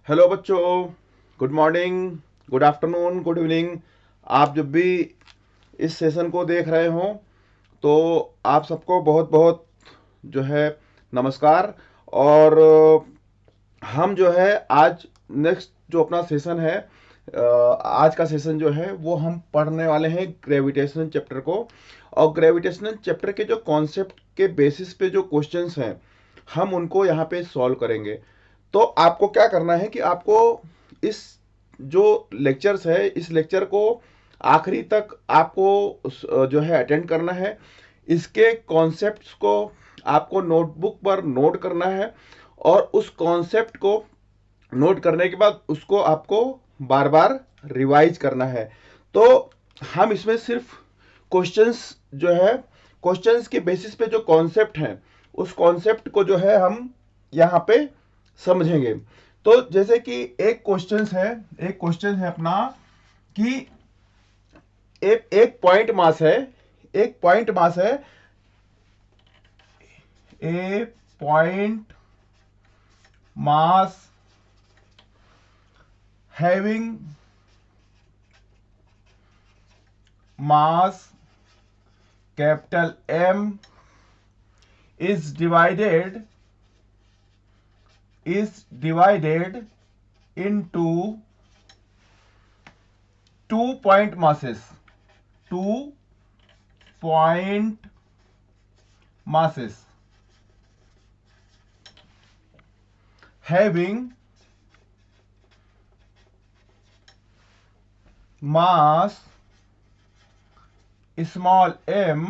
Hello बच्चों, good morning, good afternoon, good evening. आप जब भी इस सेशन को देख रहे हो तो आप सबको बहुत बहुत जो है नमस्कार। और हम जो है आज नेक्स्ट जो अपना सेशन है, आज का सेशन जो है वो हम पढ़ने वाले हैं ग्रेविटेशन चैप्टर को। और ग्रेविटेशनल चैप्टर के जो कॉन्सेप्ट के बेसिस पे जो क्वेश्चंस हैं हम उनको यहाँ पे सॉल्व करेंगे। तो आपको क्या करना है कि आपको इस जो लेक्चर्स है इस लेक्चर को आखिरी तक आपको जो है अटेंड करना है। इसके कॉन्सेप्ट्स को आपको नोटबुक पर नोट करना है और उस कॉन्सेप्ट को नोट करने के बाद उसको आपको बार बार रिवाइज करना है। तो हम इसमें सिर्फ क्वेश्चंस जो है क्वेश्चंस के बेसिस पे जो कॉन्सेप्ट हैं उस कॉन्सेप्ट को जो है हम यहाँ पे समझेंगे। तो जैसे कि एक क्वेश्चन है अपना कि एक पॉइंट मास है, एक पॉइंट मास है, a point mass having mass capital M is divided into two point masses, two point masses having mass small m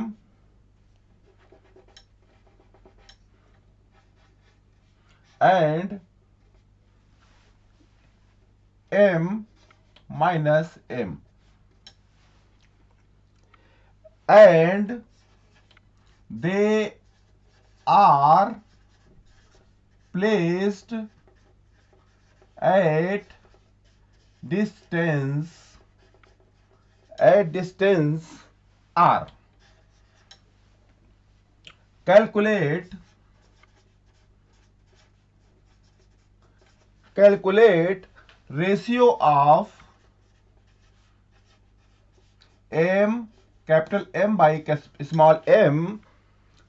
and m minus m, and they are placed at distance r. Calculate ratio of m capital M by small m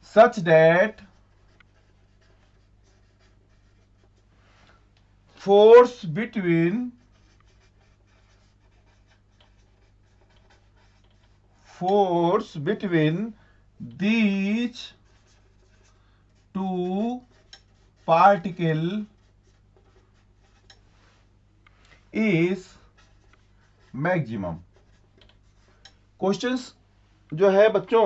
such that force between these two particle is maximum. Questions जो है बच्चों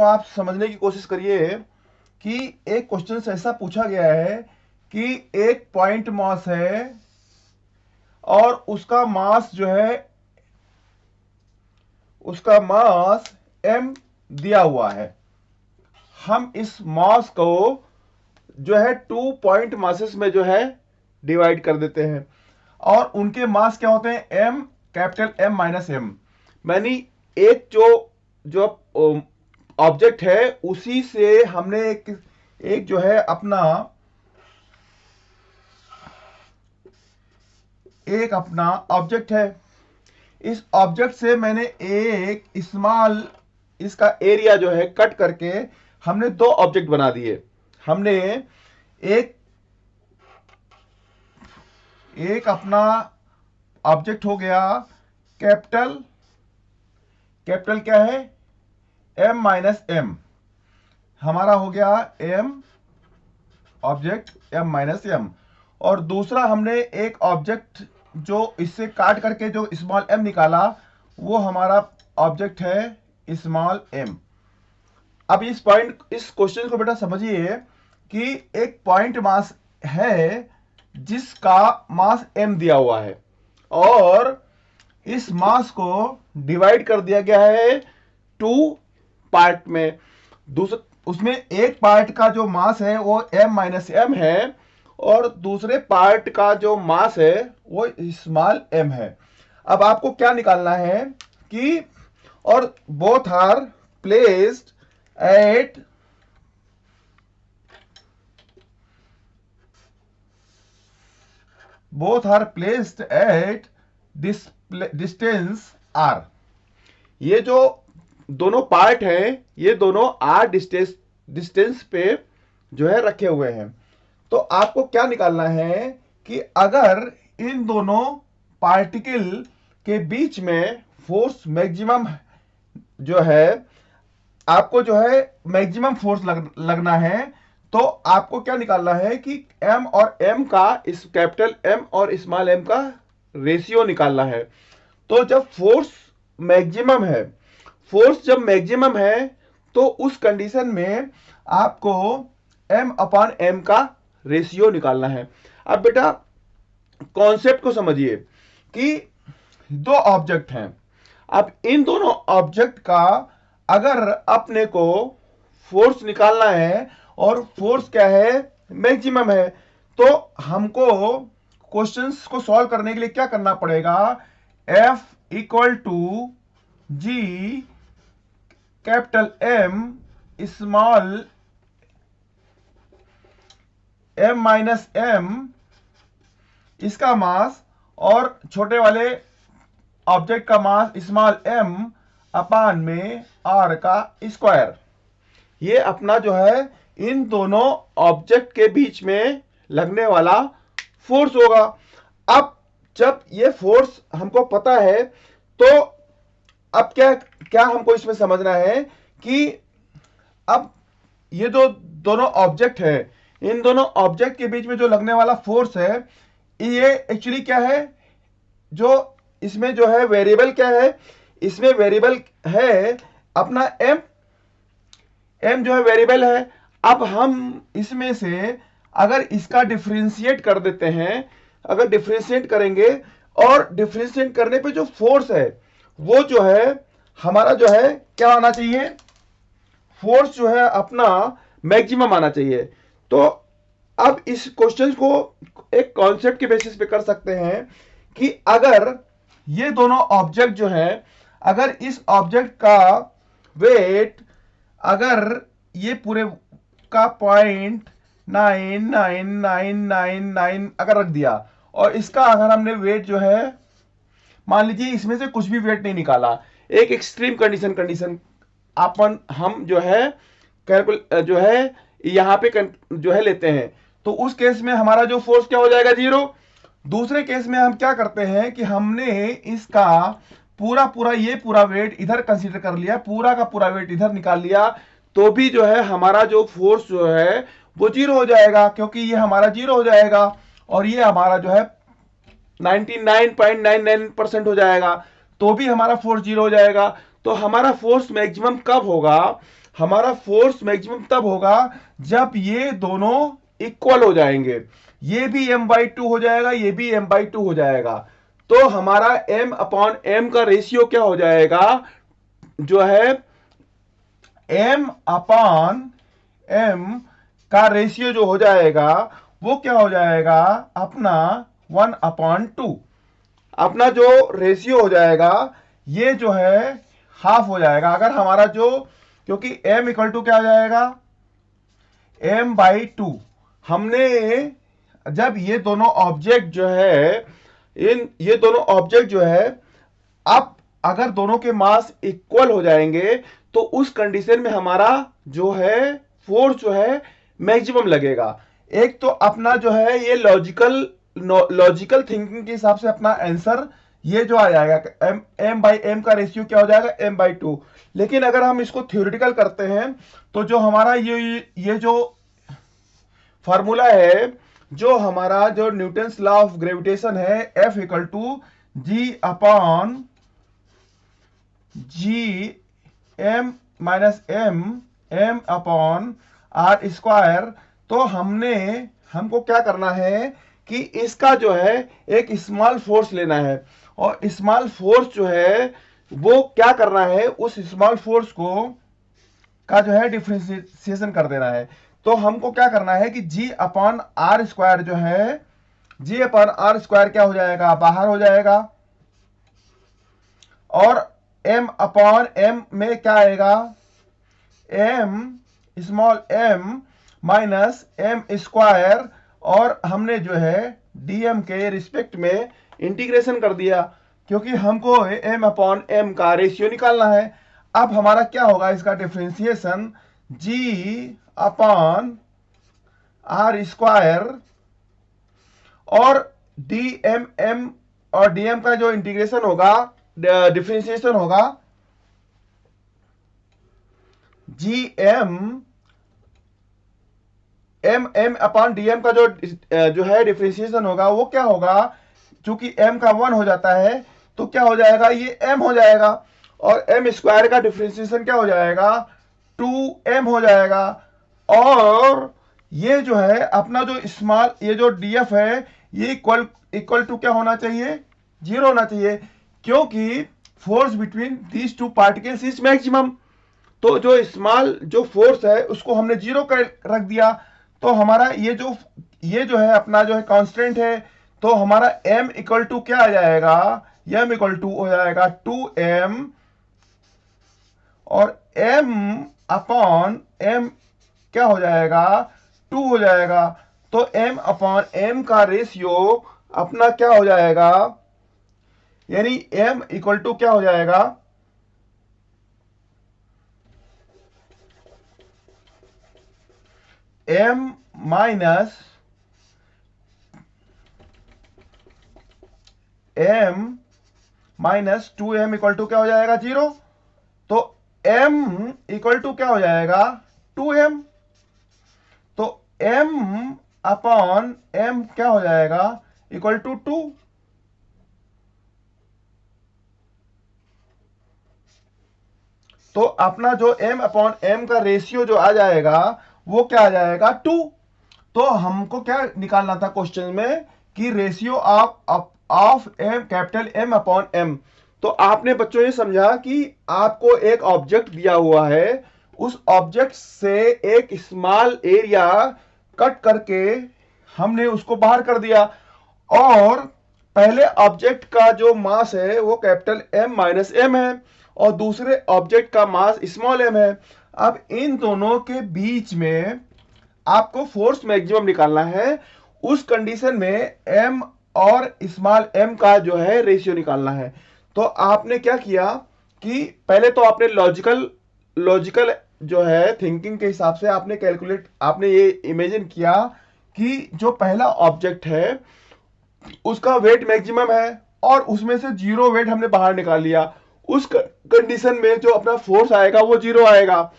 आप समझने की कोशिश करिए कि एक क्वेश्चन ऐसा पूछा गया है कि एक पॉइंट मास है और उसका मास जो है उसका मास m दिया हुआ है। हम इस मास को जो है टू पॉइंट मासेस में जो है डिवाइड कर देते हैं और उनके मास क्या होते हैं m capital M minus m। मैंने एक जो ऑब्जेक्ट है उसी से हमने एक जो है अपना ऑब्जेक्ट है। इस ऑब्जेक्ट से मैंने एक स्मॉल इसका एरिया जो है कट करके हमने दो ऑब्जेक्ट बना दिए। हमने एक अपना ऑब्जेक्ट हो गया कैपिटल क्या है m माइनस m, हमारा हो गया m object m minus m। और दूसरा हमने एक ऑब्जेक्ट जो इससे काट करके जो स्मॉल m निकाला वो हमारा ऑब्जेक्ट है स्मॉल m। अब इस क्वेश्चन को बेटा समझिए कि एक पॉइंट मास है जिसका मास m दिया हुआ है और इस मास को डिवाइड कर दिया गया है टू पार्ट में। उसमें एक पार्ट का जो मास है वो m माइनस m है और दूसरे पार्ट का जो मास है वो स्मॉल m है। अब आपको क्या निकालना है कि और both are placed at both are placed at distance r। ये जो दोनों पार्ट हैं ये दोनों r डिस्टेंस पे जो है रखे हुए हैं। तो आपको क्या निकालना है कि अगर इन दोनों पार्टिकल के बीच में फोर्स मैक्सिमम जो है, आपको जो है मैक्सिमम फोर्स लगना है, तो आपको क्या निकालना है कि m और m का, इस कैपिटल M और स्मॉल m का रेशियो निकालना है। तो जब फोर्स मैक्सिमम है, फोर्स जब मैक्सिमम है तो उस कंडीशन में आपको m अपॉन m का रेशियो निकालना है। अब बेटा कॉन्सेप्ट को समझिए कि दो ऑब्जेक्ट हैं। अब इन दोनों ऑब्जेक्ट का अगर अपने को फोर्स निकालना है और फोर्स क्या है, मैक्सिमम है, तो हमको क्वेश्चंस को सॉल्व करने के लिए क्या करना पड़ेगा, F equal to G capital M small m minus m इसका मास और छोटे वाले ऑब्जेक्ट का मास स्मॉल m अपान में r का स्क्वायर। ये अपना जो है इन दोनों ऑब्जेक्ट के बीच में लगने वाला फोर्स होगा। अब जब ये फोर्स हमको पता है तो अब क्या क्या हमको इसमें समझना है कि अब ये जो दोनों ऑब्जेक्ट है, इन दोनों ऑब्जेक्ट के बीच में जो लगने वाला फोर्स है, ये एक्चुअली क्या है, जो इसमें जो है वेरिएबल क्या है, इसमें वेरिएबल है अपना m जो है वेरिएबल है। अब हम इसमें से अगर इसका डिफरेंशिएट कर देते हैं, अगर डिफरेंशिएट करेंगे और डिफरेंशिएट करने पे जो फोर्स है वो जो है हमारा जो है क्या आना चाहिए, फोर्स जो है अपना मैक्सिमम आना चाहिए। तो अब इस क्वेश्चन को एक कॉन्सेप्ट के बेसिस पे कर सकते हैं कि अगर ये दोनों ऑब्जेक्ट जो है, अगर इस ऑब्जेक्ट का वेट अगर ये पूरे का 0.99999 अगर रख दिया और इसका अगर हमने वेट जो है, मान लीजिए इसमें से कुछ भी वेट नहीं निकाला, एक एक्सट्रीम कंडीशन हम जो है कैलकुलेट जो है यहां पे जो है लेते हैं, तो उस केस में हमारा जो फोर्स क्या हो जाएगा, 0। दूसरे केस में हम क्या करते हैं कि हमने इसका पूरा ये पूरा वेट इधर कंसीडर कर लिया, पूरा का पूरा वेट इधर निकाल लिया, तो भी जो है हमारा जो फोर्स जो है वो 0 हो जाएगा, क्योंकि ये हमारा 0 हो जाएगा और ये हमारा जो है 99.99% हो जाएगा, तो भी हमारा फोर्स 0 हो जाएगा। तो हमारा फोर्स मैक्सिमम कब होगा, हमारा फोर्स मैक्सिमम तब होगा जब ये दोनों इक्वल हो जाएंगे, ये भी m/2 हो जाएगा, ये भी m/2 हो जाएगा। तो हमारा m अपॉन m का रेशियो क्या हो जाएगा, जो है m अपॉन m का रेशियो जो हो जाएगा वो क्या हो जाएगा, अपना 1/2। अपना जो रेशियो हो जाएगा ये जो है हाफ हो जाएगा। अगर हमारा जो, क्योंकि m इक्वल टू क्या हो जाएगा, m/2। हमने जब ये दोनों ऑब्जेक्ट जो है, ये दोनों ऑब्जेक्ट जो है, अब अगर दोनों के मास इक्वल हो जाएंगे तो उस कंडीशन में हमारा जो है फोर्स जो है मैक्सिमम लगेगा। एक तो अपना जो है ये लॉजिकल थिंकिंग के हिसाब से अपना आंसर ये जो आ जाएगा, m/m का रेशियो क्या हो जाएगा, m/2। लेकिन अगर हम इसको थ्योरेटिकल करते हैं तो जो हमारा ये जो फार्मूला है, जो हमारा जो न्यूटन्स लॉ ऑफ ग्रेविटेशन है, F equal to G upon G m minus m upon r square. तो हमको क्या करना है कि इसका जो है एक स्मॉल फोर्स लेना है और स्मॉल फोर्स जो है वो क्या करना है, उस स्मॉल फोर्स को का जो है डिफरेंशिएशन कर देना है। तो हमको क्या करना है कि g अपॉन r स्क्वायर जो है, g अपॉन r स्क्वायर क्या हो जाएगा, बाहर हो जाएगा, और m अपॉन m में क्या आएगा, m small m minus m square, और हमने जो है dm के रिस्पेक्ट में इंटीग्रेशन कर दिया, क्योंकि हमको m अपॉन m का रेशियो निकालना है। अब हमारा क्या होगा, इसका differentiation g upon R square और dmm और dm का जो इंटीग्रेशन होगा, डिफरेंशिएशन होगा gm m अपॉन dm का जो है डिफरेंशिएशन होगा वो क्या होगा, चूंकि m का 1 हो जाता है तो क्या हो जाएगा, ये m हो जाएगा, और m स्क्वायर का डिफरेंशिएशन क्या हो जाएगा, 2m हो जाएगा। और ये जो है अपना जो स्मॉल, ये जो df है ये इक्वल टू क्या होना चाहिए, 0 होना चाहिए, क्योंकि force between these two particles is maximum. तो जो स्मॉल जो फोर्स है उसको हमने 0 कर रख दिया, तो हमारा ये जो है अपना जो है कांस्टेंट है, तो हमारा m इक्वल टू क्या आ जाएगा, m इक्वल टू हो जाएगा 2m, और m अपॉन m क्या हो जाएगा, 2 हो जाएगा। तो m अपॉन m का रेशियो अपना क्या हो जाएगा, यानी m इक्वल टू क्या हो जाएगा, m minus m minus 2m equal to क्या हो जाएगा, 0। तो m इक्वल टू क्या हो जाएगा, 2m। तो m अपॉन m क्या हो जाएगा, इक्वल टू 2। तो अपना जो m अपॉन m का रेशियो जो आ जाएगा वो क्या आ जाएगा, 2। तो हमको क्या निकालना था क्वेश्चन में, कि ratio of m capital M upon m। तो आपने बच्चों ये समझा कि आपको एक ऑब्जेक्ट दिया हुआ है, उस ऑब्जेक्ट से एक स्मॉल एरिया कट करके हमने उसको बाहर कर दिया, और पहले ऑब्जेक्ट का जो मास है वो कैपिटल M माइनस m है, और दूसरे ऑब्जेक्ट का मास स्मॉल m है। अब इन दोनों के बीच में आपको फोर्स मैक्सिमम निकालना है, उस कंडीशन में m और स्मॉल m का जो है रेशियो निकालना है। तो आपने क्या किया कि पहले तो आपने लॉजिकल जो है थिंकिंग के हिसाब से आपने ये इमेजिन किया कि जो पहला ऑब्जेक्ट है उसका वेट मैक्सिमम है, और उसमें से 0 वेट हमने बाहर निकाल लिया। उस कंडीशन में जो अपना फोर्स आएगा वो 0 आएगा।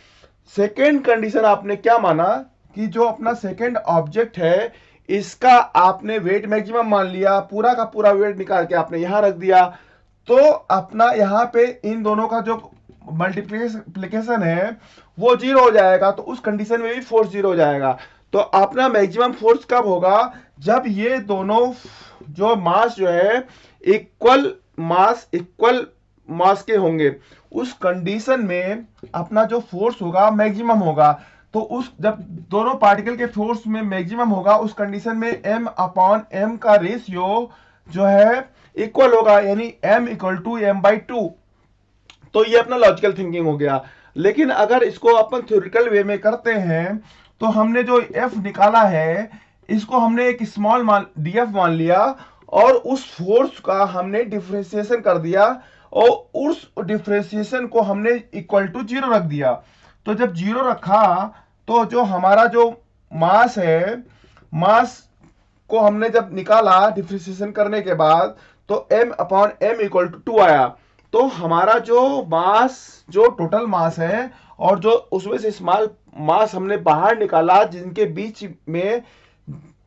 सेकेंड कंडीशन आपने क्या माना कि जो अपना सेकेंड ऑब्जेक्ट है इसका आपने वेट मैक्सिमम मान लिया, पूरा का पूरा वेट निकाल के आपने यहां रख दिया, तो अपना यहां पे इन दोनों का जो मल्टीप्लिकेशन है वो 0 हो जाएगा। तो उस कंडीशन में भी फोर्स 0 हो जाएगा। तो अपना मैक्सिमम फोर्स कब होगा, जब ये दोनों जो मास जो है इक्वल मास के होंगे, उस कंडीशन में अपना जो फोर्स होगा मैक्सिमम होगा। तो उस जब दोनों पार्टिकल के फोर्स में मैक्सिमम होगा उस कंडीशन में m अपॉन m का रेशियो जो है इक्वल होगा, यानी m इक्वल टू m/2। तो ये अपना लॉजिकल थिंकिंग हो गया। लेकिन अगर इसको अपन थ्योरेटिकल वे में करते हैं तो हमने जो f निकाला है इसको हमने एक स्मॉल df मान लिया, और उस फोर्स का हमने डिफरेंशिएशन कर दिया, और उस डिफरेंशिएशन को हमने इक्वल टू 0 रख दिया। तो जब 0 रखा तो जो हमारा जो मास है, मास को हमने जब निकाला डिफरेंशिएशन करने के बाद, तो m upon m equal to 2 आया। तो हमारा जो मास, जो टोटल मास है और जो उसमें से स्मॉल मास हमने बाहर निकाला, जिनके बीच में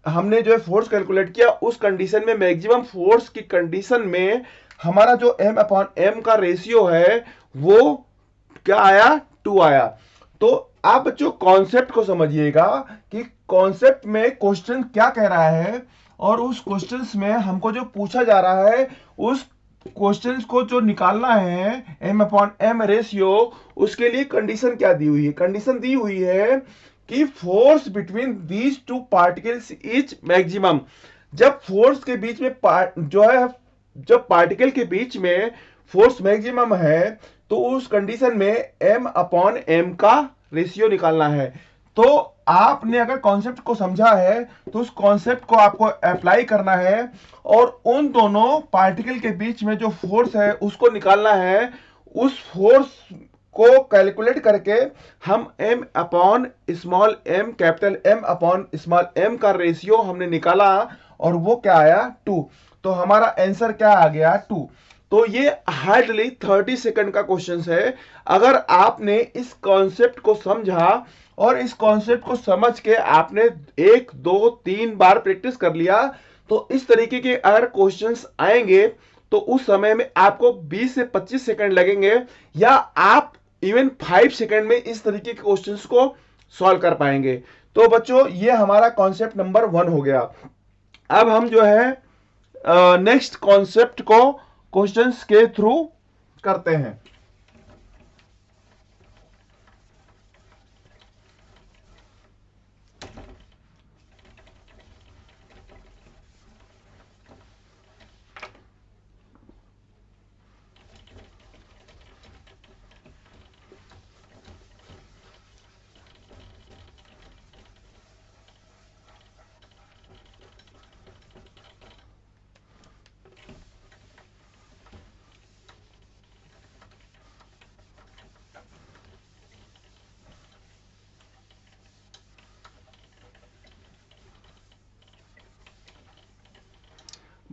हमने जो है फोर्स कैलकुलेट किया, उस कंडीशन में मैक्सिमम फोर्स की कंडीशन में हमारा जो m अपॉन m का रेशियो है वो क्या आया, 2 आया। तो आप बच्चों कॉन्सेप्ट को समझिएगा कि कॉन्सेप्ट में क्वेश्चन क्या कह रहा है, और उस क्वेश्चंस में हमको जो पूछा जा रहा है उस क्वेश्चंस को जो निकालना है m अपॉन m रेशियो, उसके लिए कंडीशन क्या दी हुई है। कंडीशन दी हुई है कि force between these two particles is maximum. जब फोर्स के बीच में जो है, जब पार्टिकल के बीच में फोर्स मैक्सिमम है तो उस कंडीशन में m अपॉन m का रेशियो निकालना है। तो आपने अगर कॉन्सेप्ट को समझा है तो उस कॉन्सेप्ट को आपको अप्लाई करना है और उन दोनों पार्टिकल के बीच में जो फोर्स है उसको निकालना है। उस फोर्स को कैलकुलेट करके हम m upon small m capital M upon small m का रेशियो हमने निकाला और वो क्या आया 2। तो हमारा आंसर क्या आ गया 2। तो ये हार्डली 30 सेकंड का क्वेश्चन है। अगर आपने इस कॉन्सेप्ट को समझा और इस कॉन्सेप्ट को समझ के आपने 1 2 3 बार प्रैक्टिस कर लिया तो इस तरीके के अगर क्वेश्चंस आएंगे तो उस समय में आपको 20 से 25 सेकंड लगेंगे या आप इवन 5 सेकंड में इस तरीके के क्वेश्चंस को सॉल्व कर पाएंगे। तो बच्चों ये हमारा कॉन्सेप्ट नंबर 1 हो गया। अब हम जो है नेक्स्ट कॉन्सेप्ट को क्वेश्चंस के थ्रू करते हैं।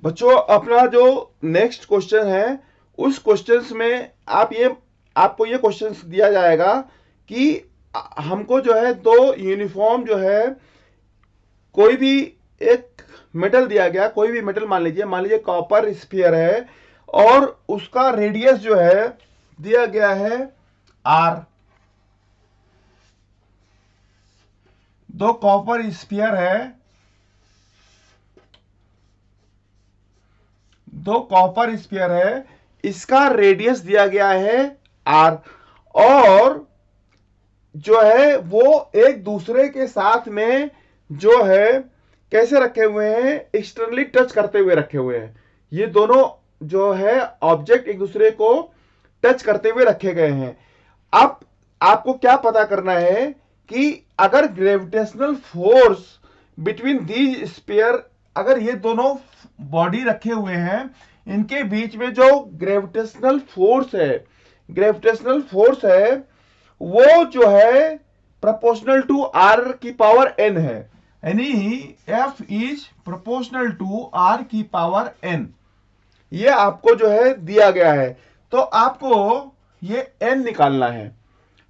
बच्चों अपना जो नेक्स्ट क्वेश्चन है उस क्वेश्चंस में आपको ये क्वेश्चंस दिया जाएगा कि हमको जो है दो यूनिफॉर्म जो है कोई भी एक मेटल दिया गया, कोई भी मेटल मान लीजिए कॉपर स्फीयर है और उसका रेडियस जो है दिया गया है r। दो कॉपर स्फीयर है, दो कॉपर स्फीयर है, इसका रेडियस दिया गया है r और जो है वो एक दूसरे के साथ में जो है कैसे रखे हुए हैं, एक्सटर्नली टच करते हुए रखे हुए हैं। ये दोनों जो है ऑब्जेक्ट एक दूसरे को टच करते हुए रखे गए हैं। अब आपको क्या पता करना है कि अगर gravitational force between these sphere, अगर ये दोनों बॉडी रखे हुए हैं इनके बीच में जो ग्रेविटेशनल फोर्स है वो जो है प्रोपोर्शनल टू r की पावर n है, यानी F is proportional to r की पावर n। ये आपको जो है दिया गया है तो आपको ये n निकालना है।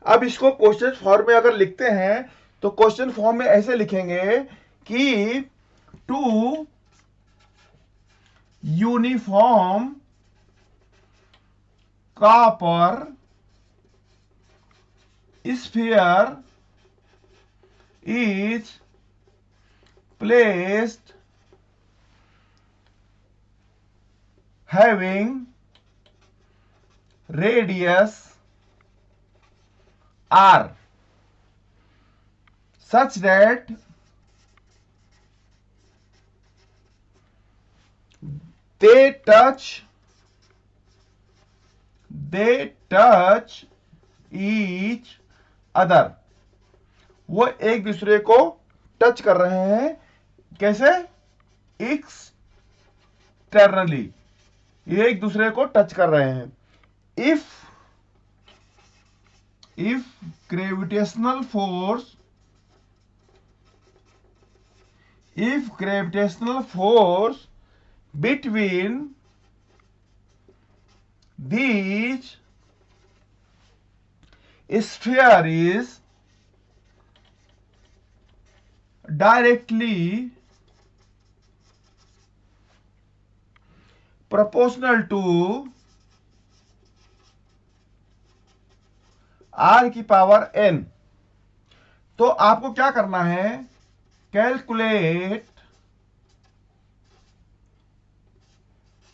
अब इसको क्वेश्चन फॉर्म में अगर लिखते हैं तो क्वेश्चन फॉर्म में ऐसे लिखेंगे कि 2 uniform copper sphere is placed having radius r such that they touch each other. वो एक दूसरे को टच कर रहे हैं, कैसे? एक्सटर्नली, ये एक दूसरे को टच कर रहे हैं। If gravitational force between these sphere is directly proportional to r की पावर n। तो आपको क्या करना है, कैलकुलेट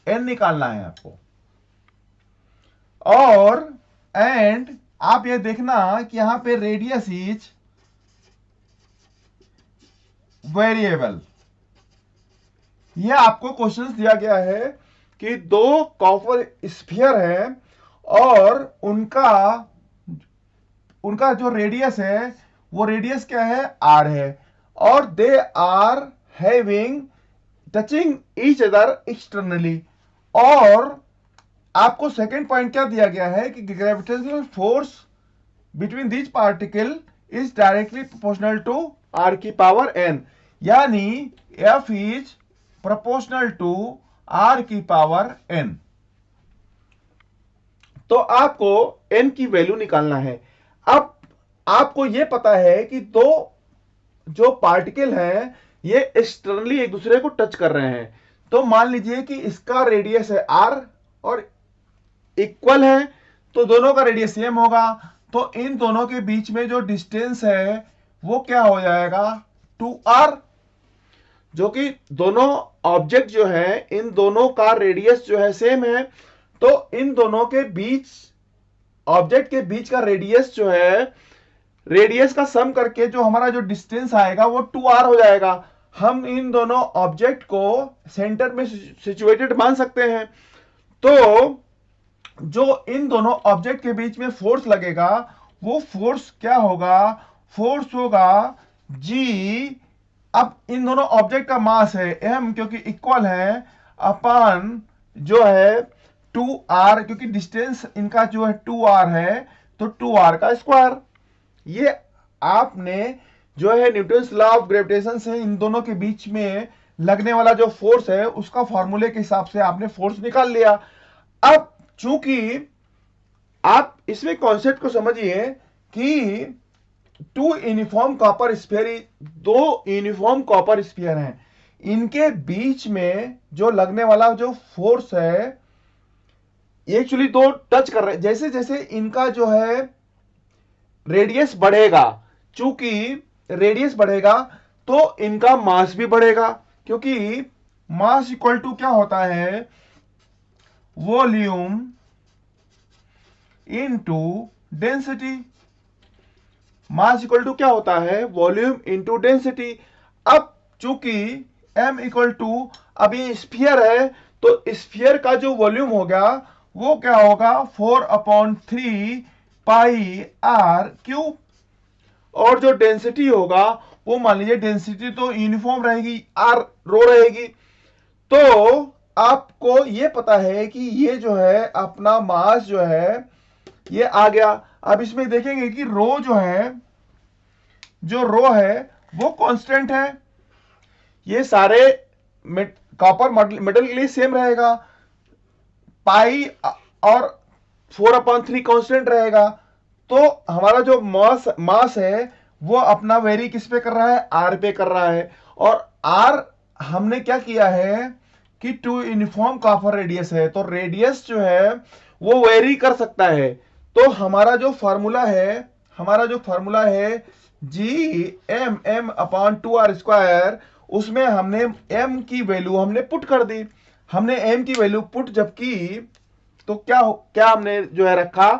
n निकालना है आपको। और एंड आप ये देखना कि यहां पे रेडियस इज वेरिएबल। ये आपको क्वेश्चंस दिया गया है कि दो कॉपर स्फीयर है और उनका जो रेडियस है वो रेडियस क्या है, आर है, और they are having touching each other externally. और आपको सेकेंड पॉइंट क्या दिया गया है कि gravitational force between this particle is directly proportional to R की पावर एन, यानी F is proportional to R की पावर एन। तो आपको एन की वैल्यू निकालना है। अब आपको यह पता है कि दो जो पार्टिकल हैं ये एक्सटर्नली एक दूसरे को टच कर रहे हैं। तो मान लीजिए कि इसका रेडियस है आर और इक्वल है, तो दोनों का रेडियस सेम होगा। तो इन दोनों के बीच में जो डिस्टेंस है वो क्या हो जाएगा, 2r, जो कि दोनों ऑब्जेक्ट जो है इन दोनों का रेडियस जो है सेम है। तो इन दोनों के बीच, ऑब्जेक्ट के बीच का रेडियस जो है, रेडियस का सम करके जो हमारा जो डिस्टेंस आएगा वो 2r हो जाएगा। हम इन दोनों ऑब्जेक्ट को सेंटर में सिचुएटेड मान सकते हैं। तो जो इन दोनों ऑब्जेक्ट के बीच में फोर्स लगेगा वो फोर्स क्या होगा, फोर्स होगा जी। अब इन दोनों ऑब्जेक्ट का मास है m, क्योंकि इक्वल है, अपन जो है 2r, क्योंकि डिस्टेंस इनका जो है 2r है, तो 2r का स्क्वायर। ये आपने जो है न्यूटन्स लॉ ऑफ ग्रेविटेशन से इन दोनों के बीच में लगने वाला जो फोर्स है उसका फॉर्मूले के हिसाब से आपने फोर्स निकाल लिया। अब चूंकि आप इसमें कॉन्सेप्ट को समझिए कि टू यूनिफॉर्म कॉपर स्फीयर, दो यूनिफॉर्म कॉपर स्फीयर हैं, इनके बीच में जो लगने वाला जो फोर्स है, एक्चुअली दो टच कर रहे हैं। जैसे जैसे इनका जो है रेडियस बढ़ेगा, चूंकि रेडियस बढ़ेगा तो इनका मास भी बढ़ेगा, क्योंकि मास इक्वल टू क्या होता है, volume into density. Mass equal to क्या होता है, वॉल्यूम इनटू डेंसिटी। अब चूंकि m इक्वल टू, अब ये स्फीयर है तो स्फीयर का जो वॉल्यूम होगा वो क्या होगा, 4/3 पाई आर क्यूब। और जो डेंसिटी होगा वो मान लीजिए डेंसिटी तो यूनिफॉर्म रहेगी, आर रो रहेगी। तो आपको ये पता है कि ये जो है अपना मास जो है ये आ गया। अब इसमें देखेंगे कि रो जो है, जो रो है वो कांस्टेंट है, ये सारे कॉपर मेटल के लिए सेम रहेगा, पाई और 4/3 कांस्टेंट रहेगा। तो हमारा जो मास है वो अपना वेरी किस पे कर रहा है, आर पे कर रहा है। और आर हमने क्या किया है कि टू यूनिफॉर्म कॉपर रेडियस है, तो रेडियस जो है वो वेरी कर सकता है। तो हमारा जो फॉर्मूला है जी m/2r², उसमें हमने m की वैल्यू हमने पुट कर दी। हमने m की वैल्यू पुट जब की तो क्या हमने जो है रखा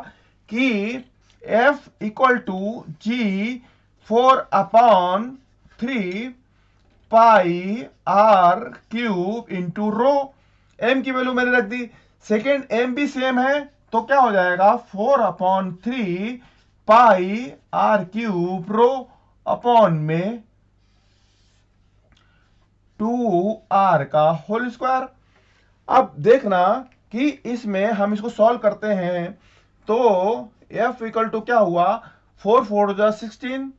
कि f equal to G 4/3 pi R cube into rho. m की वैल्यू मैंने रख दी, सेकेंड m भी सेम है, तो क्या हो जाएगा 4/3 pi R cube rho upon में 2r का होल स्क्वायर। अब देखना कि इसमें हम इसको सॉल्व करते हैं तो f इक्वल टू क्या हुआ, 4 4 16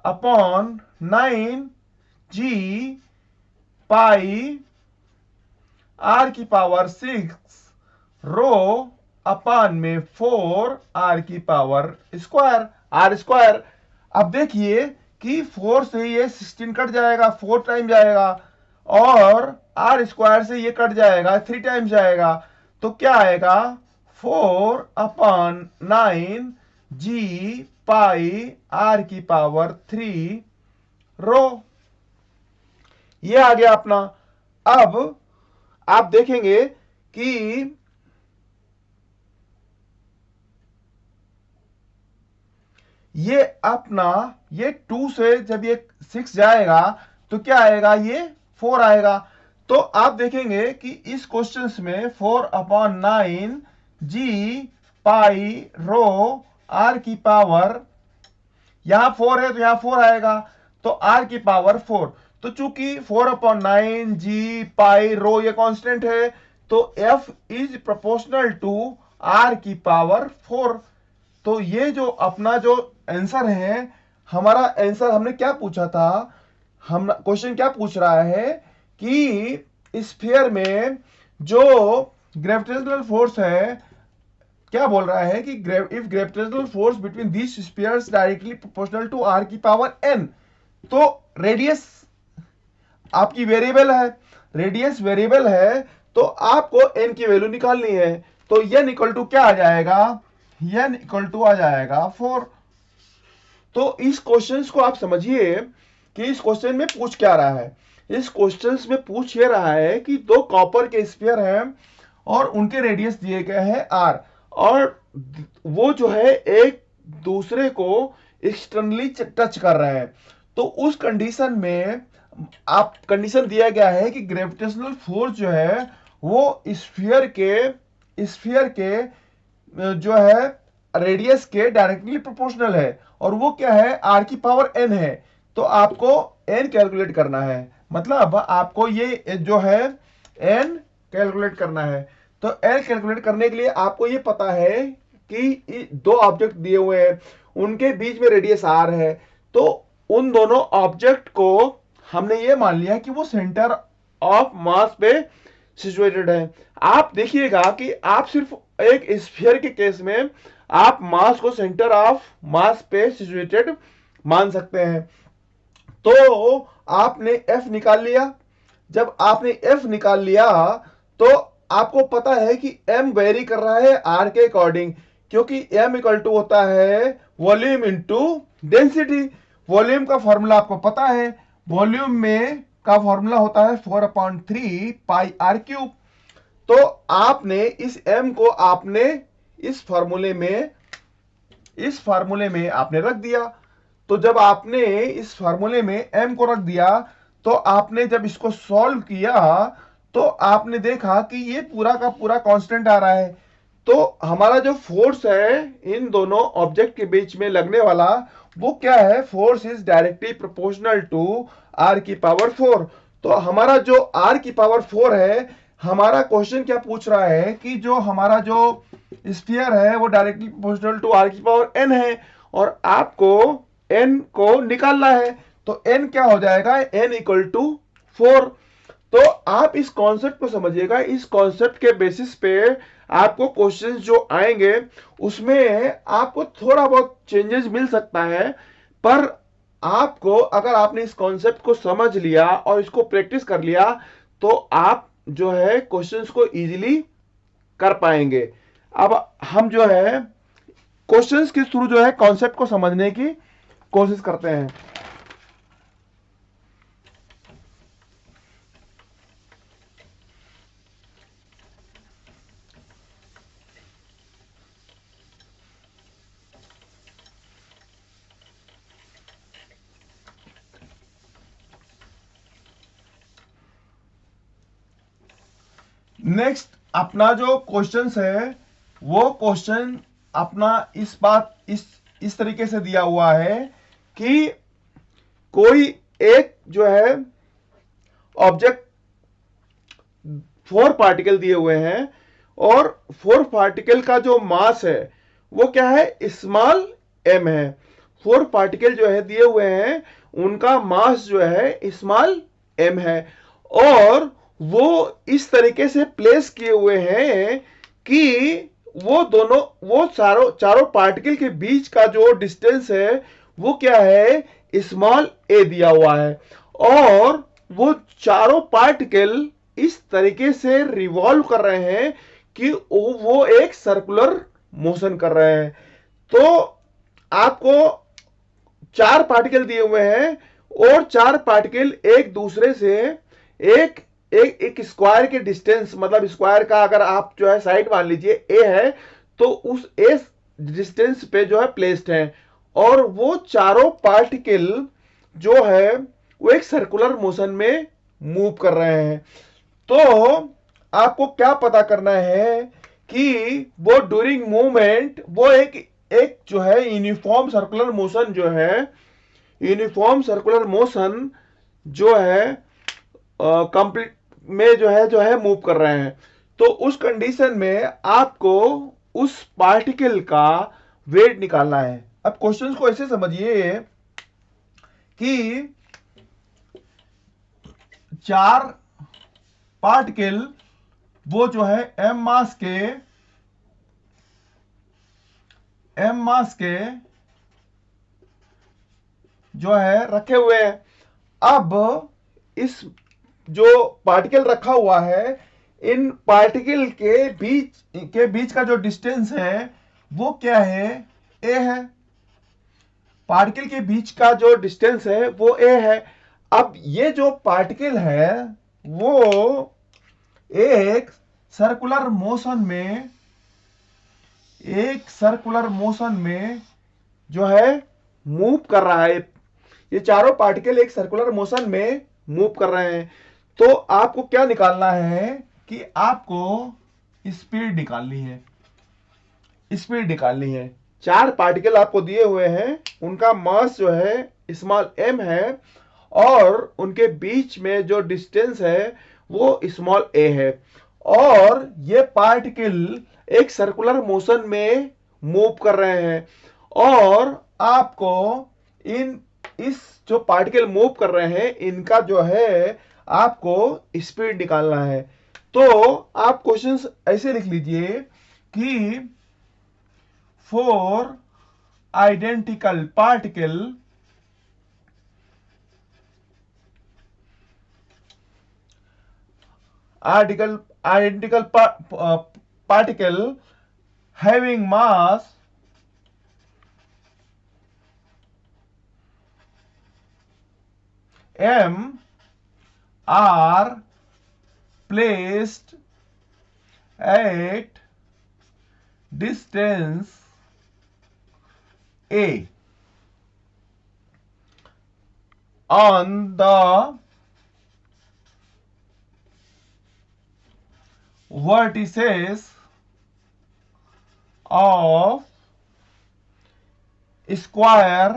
अपॉन 9 जी पाई आर की पावर 6 रो अपान में 4 आर की पावर स्क्वायर, आर स्क्वायर। अब देखिए कि 4 से ये 16 कट जाएगा, 4 टाइम जाएगा, और आर स्क्वायर से ये कट जाएगा, 3 टाइम जाएगा। तो क्या आएगा, 4/9 जी पाई आर की पावर 3 रो। ये आ गया अपना। अब आप देखेंगे कि ये अपना ये 2 से जब ये 6 जाएगा तो क्या आएगा, ये 4 आएगा। तो आप देखेंगे कि इस क्वेश्चन में 4/9 जी पाई रो आर की पावर यहां 4 है तो यहां 4 आएगा, तो r की पावर 4। तो चूंकि 4/9 g पाई रो ये कांस्टेंट है, तो f is proportional to r की पावर 4। तो ये जो अपना जो आंसर है, हमारा आंसर हमने क्या पूछा था, हम क्वेश्चन क्या पूछ रहा है कि स्फीयर में जो ग्रेविटेशनल फोर्स है, क्या बोल रहा है कि if gravitational force between these spheres directly proportional to r की पावर n, तो रेडियस आपकी वेरिएबल है, रेडियस वेरिएबल है, तो आपको n की वैल्यू निकालनी है। तो n इक्वल टू क्या आ जाएगा, n इक्वल टू आ जाएगा 4। तो इस क्वेश्चन को आप समझिए कि इस क्वेश्चन में पूछ क्या रहा है। इस क्वेश्चन में पूछ ये रहा है कि दो कॉपर के स्फीयर हैं और उनके रेडियस दिए गए हैं r, और वो जो है एक दूसरे को एक्सटर्नली टच कर रहे हैं। तो उस कंडीशन में आप कंडीशन दिया गया है कि ग्रेविटेशनल फोर्स जो है वो स्फीयर के जो है रेडियस के डायरेक्टली प्रोपोर्शनल है, और वो क्या है, r की पावर n है। तो आपको n कैलकुलेट करना है, मतलब आपको ये जो है n कैलकुलेट करना है। तो n कैलकुलेट करने के लिए आपको ये पता है कि दो ऑब्जेक्ट दिए हुए हैं, उनके बीच में रेडियस r है। तो उन दोनों ऑब्जेक्ट को हमने ये मान लिया कि वो सेंटर ऑफ मास पे सिचुएटेड है। आप देखिएगा कि आप सिर्फ एक स्फीयर के केस में आप मास को सेंटर ऑफ मास पे सिचुएटेड मान सकते हैं। तो आपने F निकाल लिया। जब आपने F निकाल लिया तो आपको पता है कि M वेरी कर रहा है R के अकॉर्डिंग, क्योंकि M इक्वल टू होता है वॉल्यूम इनटू डेंसिटी। वॉल्यूम का फॉर्मूला आपको पता है, वॉल्यूम में का फॉर्मूला होता है 4/3 पाई r क्यूब। तो आपने इस m को आपने इस फार्मूले में आपने रख दिया। तो जब आपने इस फार्मूले में m को रख दिया, तो आपने जब इसको सॉल्व किया तो आपने देखा कि ये पूरा का पूरा कांस्टेंट आ रहा है। तो हमारा जो फोर्स है इन दोनों ऑब्जेक्ट के बीच में लगने वाला, वो क्या है, force is directly proportional to r की पावर 4। तो हमारा जो r की पावर 4 है, हमारा क्वेश्चन क्या पूछ रहा है कि जो हमारा जो स्फीयर है वो डायरेक्टली प्रोपोर्शनल टू r की पावर n है, और आपको n को निकालना है। तो n क्या हो जाएगा, n इक्वल टू 4। तो आप इस कॉन्सेप्ट को समझिएगा। इस कॉन्सेप्ट के बेसिस पे आपको क्वेश्चंस जो आएंगे उसमें आपको थोड़ा बहुत चेंजेस मिल सकता है, पर आपको अगर आपने इस कॉन्सेप्ट को समझ लिया और इसको प्रैक्टिस कर लिया, तो आप जो है क्वेश्चंस को इजीली कर पाएंगे। अब हम जो है क्वेश्चंस के थ्रू जो है कॉन्सेप्ट को समझने की कोशिश करते हैं। नेक्स्ट अपना जो क्वेश्चन है वो क्वेश्चन अपना इस तरीके से दिया हुआ है कि कोई एक जो है ऑब्जेक्ट 4 पार्टिकल दिए हुए हैं, और 4 पार्टिकल का जो मास है वो क्या है, स्मॉल m है। 4 पार्टिकल जो है दिए हुए हैं, उनका मास जो है स्मॉल m है, और वो इस तरीके से प्लेस किए हुए हैं कि वो चारों पार्टिकल के बीच का जो डिस्टेंस है वो क्या है, स्मॉल a दिया हुआ है, और वो चारों पार्टिकल इस तरीके से रिवॉल्व कर रहे हैं कि वो एक सर्कुलर मोशन कर रहे हैं। तो आपको 4 पार्टिकल दिए हुए हैं, और 4 पार्टिकल एक दूसरे से एक स्क्वायर के डिस्टेंस, मतलब स्क्वायर का अगर आप जो है साइड मान लीजिए ए है, तो उस ए डिस्टेंस पे जो है प्लेस्ड है, और वो चारों पार्टिकल जो है वो एक सर्कुलर मोशन में मूव कर रहे हैं। तो आपको क्या पता करना है कि वो ड्यूरिंग मूवमेंट वो एक एक जो है यूनिफॉर्म सर्कुलर मोशन जो है, यूनिफॉर्म सर्कुलर मोशन जो है कंप्लीट में जो है मूव कर रहे हैं, तो उस कंडीशन में आपको उस पार्टिकल का वेट निकालना है। अब क्वेश्चंस को ऐसे समझिए कि 4 पार्टिकल वो जो है m मास के जो है रखे हुए हैं। अब इस जो पार्टिकल रखा हुआ है, इन पार्टिकल के बीच का जो डिस्टेंस है वो क्या है, a है। पार्टिकल के बीच का जो डिस्टेंस है वो a है। अब ये जो पार्टिकल है वो एक सर्कुलर मोशन में जो है मूव कर रहा है। ये चारों पार्टिकल एक सर्कुलर मोशन में मूव कर रहे हैं। तो आपको क्या निकालना है कि आपको स्पीड निकालनी है। 4 पार्टिकल आपको दिए हुए हैं, उनका मास जो है स्मॉल m है, और उनके बीच में जो डिस्टेंस है वो स्मॉल a है, और ये पार्टिकल एक सर्कुलर मोशन में मूव कर रहे हैं, और आपको इस जो पार्टिकल मूव कर रहे हैं इनका जो है आपको स्पीड निकालना है। तो आप क्वेश्चंस ऐसे लिख लीजिए कि 4 identical particle having mass m are placed at distance a on the vertices of square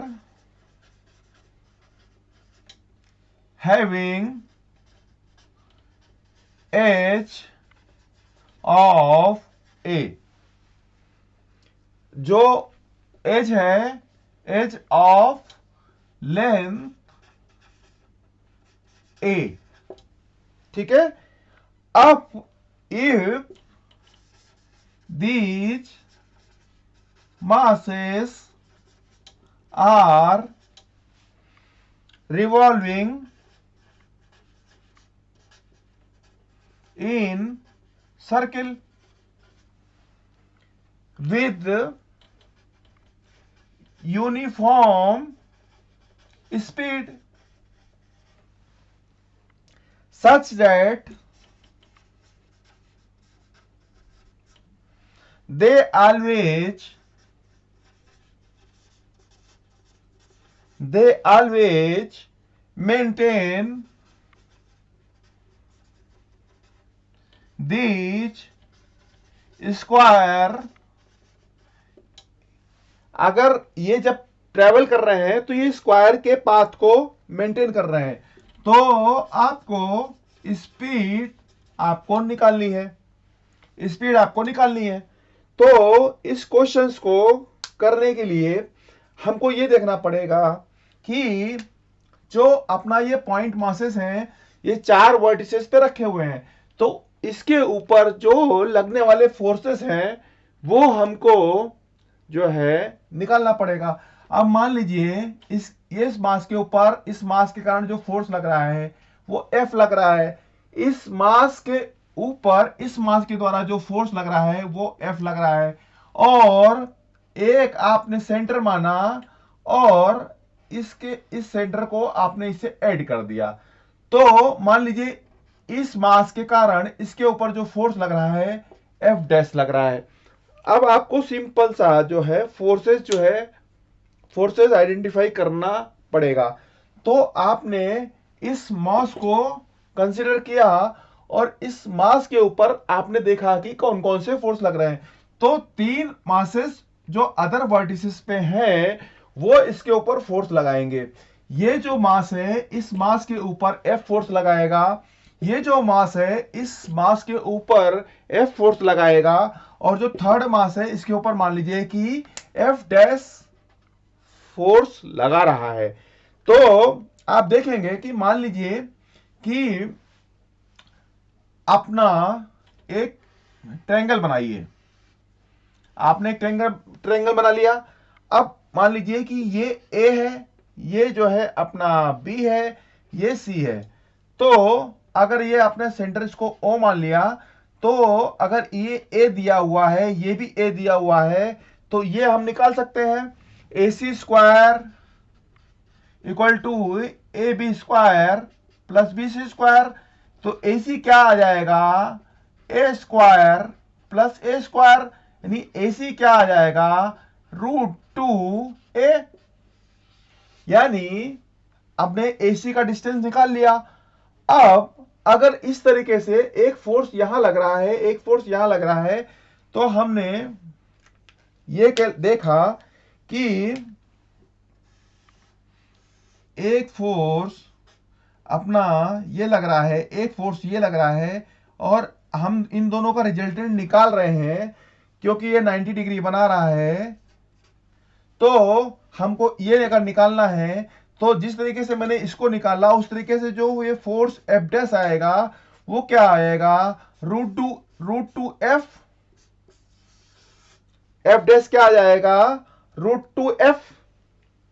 having edge of a। जो एज है, एज ऑफ लेंथ a, ठीक है। अब if these masses are revolving in circle with uniform speed such that they always maintain these square। अगर ये जब travel कर रहे हैं तो ये स्क्वायर के पाथ को मेंटेन कर रहे हैं, तो आपको स्पीड निकालनी है। तो इस क्वेश्चंस को करने के लिए हमको ये देखना पड़ेगा कि जो अपना ये पॉइंट मासेस हैं ये 4 वर्टिसेस पे रखे हुए हैं, तो इसके ऊपर जो लगने वाले फोर्सेस हैं वो हमको जो है निकालना पड़ेगा। अब मान लीजिए इस मास के ऊपर, इस मास के कारण जो फोर्स लग रहा है वो F लग रहा है। इस मास के ऊपर इस मास के द्वारा जो फोर्स लग रहा है वो F लग रहा है, और एक आपने सेंटर माना और इस सेंटर को आपने इसे ऐड कर दिया। तो मान लीजिए इस मास के कारण इसके ऊपर जो फोर्स लग रहा है F डैश लग रहा है। अब आपको सिंपल सा जो है फोर्सेस आइडेंटिफाई करना पड़ेगा। तो आपने इस मास को कंसीडर किया और इस मास के ऊपर आपने देखा कि कौन कौन से फोर्स लग रहे हैं। तो 3 मासेस जो अदर वर्टिसेस पे है वो इसके ऊपर फोर्स लगाएंगे। ये जो मास है इस मास के ऊपर F फोर्स लगाएगा, ये जो मास है इस मास के ऊपर F फोर्स लगाएगा, और जो थर्ड मास है इसके ऊपर मान लीजिए कि F डैश फोर्स लगा रहा है। तो आप देखेंगे कि मान लीजिए कि अपना एक ट्रायंगल बनाइए, आपने एक ट्रायंगल बना लिया। अब मान लीजिए कि ये ए है, ये जो है अपना बी है, ये सी है। तो अगर ये आपने सेंटर इसको ओ मान लिया, तो अगर ये ए दिया हुआ है, ये भी ए दिया हुआ है, तो ये हम निकाल सकते हैं A C square equal to A B square plus B C square. तो ए सी क्या आ जाएगा, A square plus A square, यानी ए सी क्या आ जाएगा, √2a। यानी आपने ए सी का डिस्टेंस निकाल लिया। अब अगर इस तरीके से एक फोर्स यहां लग रहा है, एक फोर्स यहां लग रहा है, तो हमने ये देखा कि एक फोर्स अपना ये लग रहा है, एक फोर्स ये लग रहा है, और हम इन दोनों का रिजल्टेंट निकाल रहे हैं क्योंकि ये 90 डिग्री बना रहा है। तो हमको ये अगर निकालना है, तो जिस तरीके से मैंने इसको निकाला उस तरीके से जो ये फोर्स एफ डैश आएगा वो क्या आएगा, √2 एफ डैश क्या आ जाएगा, √2f।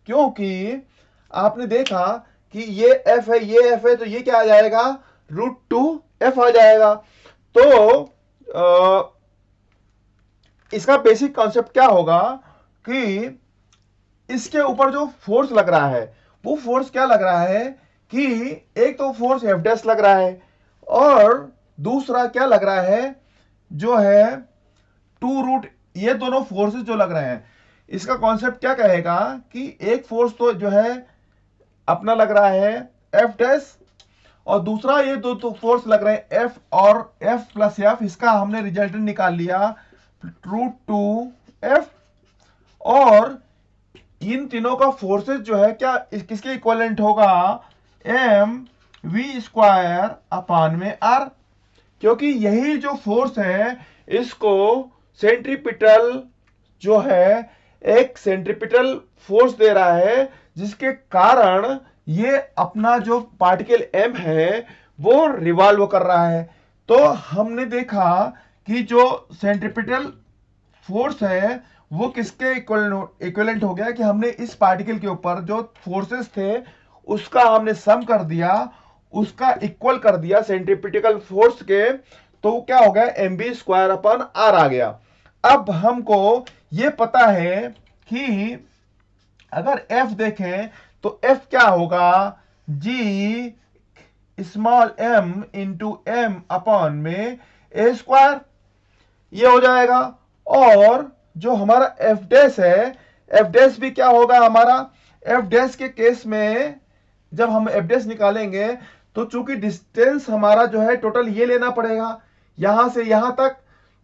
क्योंकि आपने देखा कि ये f है, ये f है, तो ये क्या आ जाएगा, √2f आ जाएगा। तो इसका बेसिक कॉन्सेप्ट क्या होगा कि इसके ऊपर जो फोर्स लग रहा है वो फोर्स क्या लग रहा है कि एक तो फोर्स एफ डैश लग रहा है, और दूसरा क्या लग रहा है, जो है 2 ये दोनों फोर्सेस जो लग रहे हैं, इसका कॉन्सेप्ट क्या कहेगा कि एक फोर्स तो जो है अपना लग रहा है एफ डैश, और दूसरा ये दो फोर्स लग रहे हैं एफ और एफ प्लस एफ, इसका हमने रिजल्टेंट निकाल लिया √2f। और इन तीनों का फोर्सेस जो है क्या किसके इक्विवेलेंट होगा, mv² अपान में r। क्योंकि यही जो फोर्स है इसको सेंट्रीपिटल जो है एक सेंट्रीपिटल फोर्स दे रहा है, जिसके कारण ये अपना जो पार्टिकल m है वो रिवॉल्व कर रहा है। तो हमने देखा कि जो सेंट्रीपिटल फोर्स है वो किसके इक्विवेलेंट हो गया कि हमने इस पार्टिकल के ऊपर जो फोर्सेस थे उसका हमने सम कर दिया, उसका इक्वल कर दिया सेंट्रीपिटल फोर्स के, तो क्या हो गया, mv² अपान r आ गया। अब हमको ये पता है कि अगर f देखें तो f क्या होगा, g small m into m अपान में a², ये हो जाएगा। और जो हमारा एफ डैश है, एफ डैश भी क्या होगा हमारा, एफ डैश के केस में जब हम एफ डैश निकालेंगे तो चूंकि डिस्टेंस हमारा जो है टोटल ये लेना पड़ेगा यहां से यहां तक,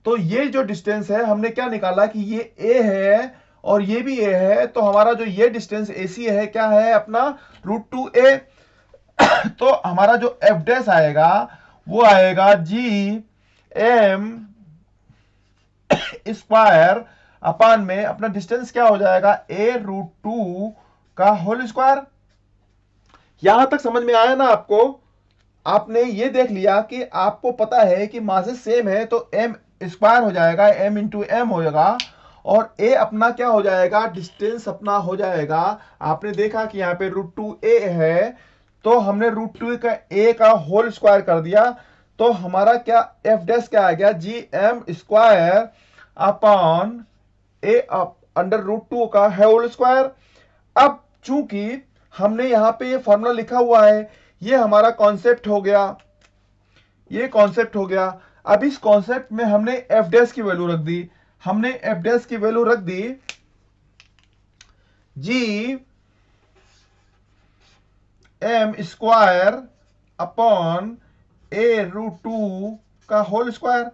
तो ये जो डिस्टेंस है हमने क्या निकाला कि ये ए है और ये भी ए है, तो हमारा जो ये डिस्टेंस एसी है क्या है अपना √2a। तो हमारा जो एफ डैश आएगा वो आएगा g m² अपान में अपना डिस्टेंस क्या हो जाएगा, a√2 का होल स्क्वायर। यहां तक समझ में आया ना आपको, आपने ये देख लिया कि आपको पता है कि मासेस सेम है तो m² हो जाएगा, m इंटू एम हो जाएगा, और a अपना क्या हो जाएगा, डिस्टेंस अपना हो जाएगा। आपने देखा कि यहाँ पे √2a है, तो हमने √2 का a का होल स्क्वायर कर दिया, तो हमारा क्या एफ डैश क्या आ गया, gm² अपॉन a अंडर √2 का होल स्क्वायर। अब चूंकि हमने यहां पे ये फॉर्मूला लिखा हुआ है, ये हमारा कॉन्सेप्ट हो गया, ये कॉन्सेप्ट हो गया। अब इस कॉन्सेप्ट में हमने एफ डैश की वैल्यू रख दी, हमने एफ डैश की वैल्यू रख दी g m² अपॉन a√2 का होल स्क्वायर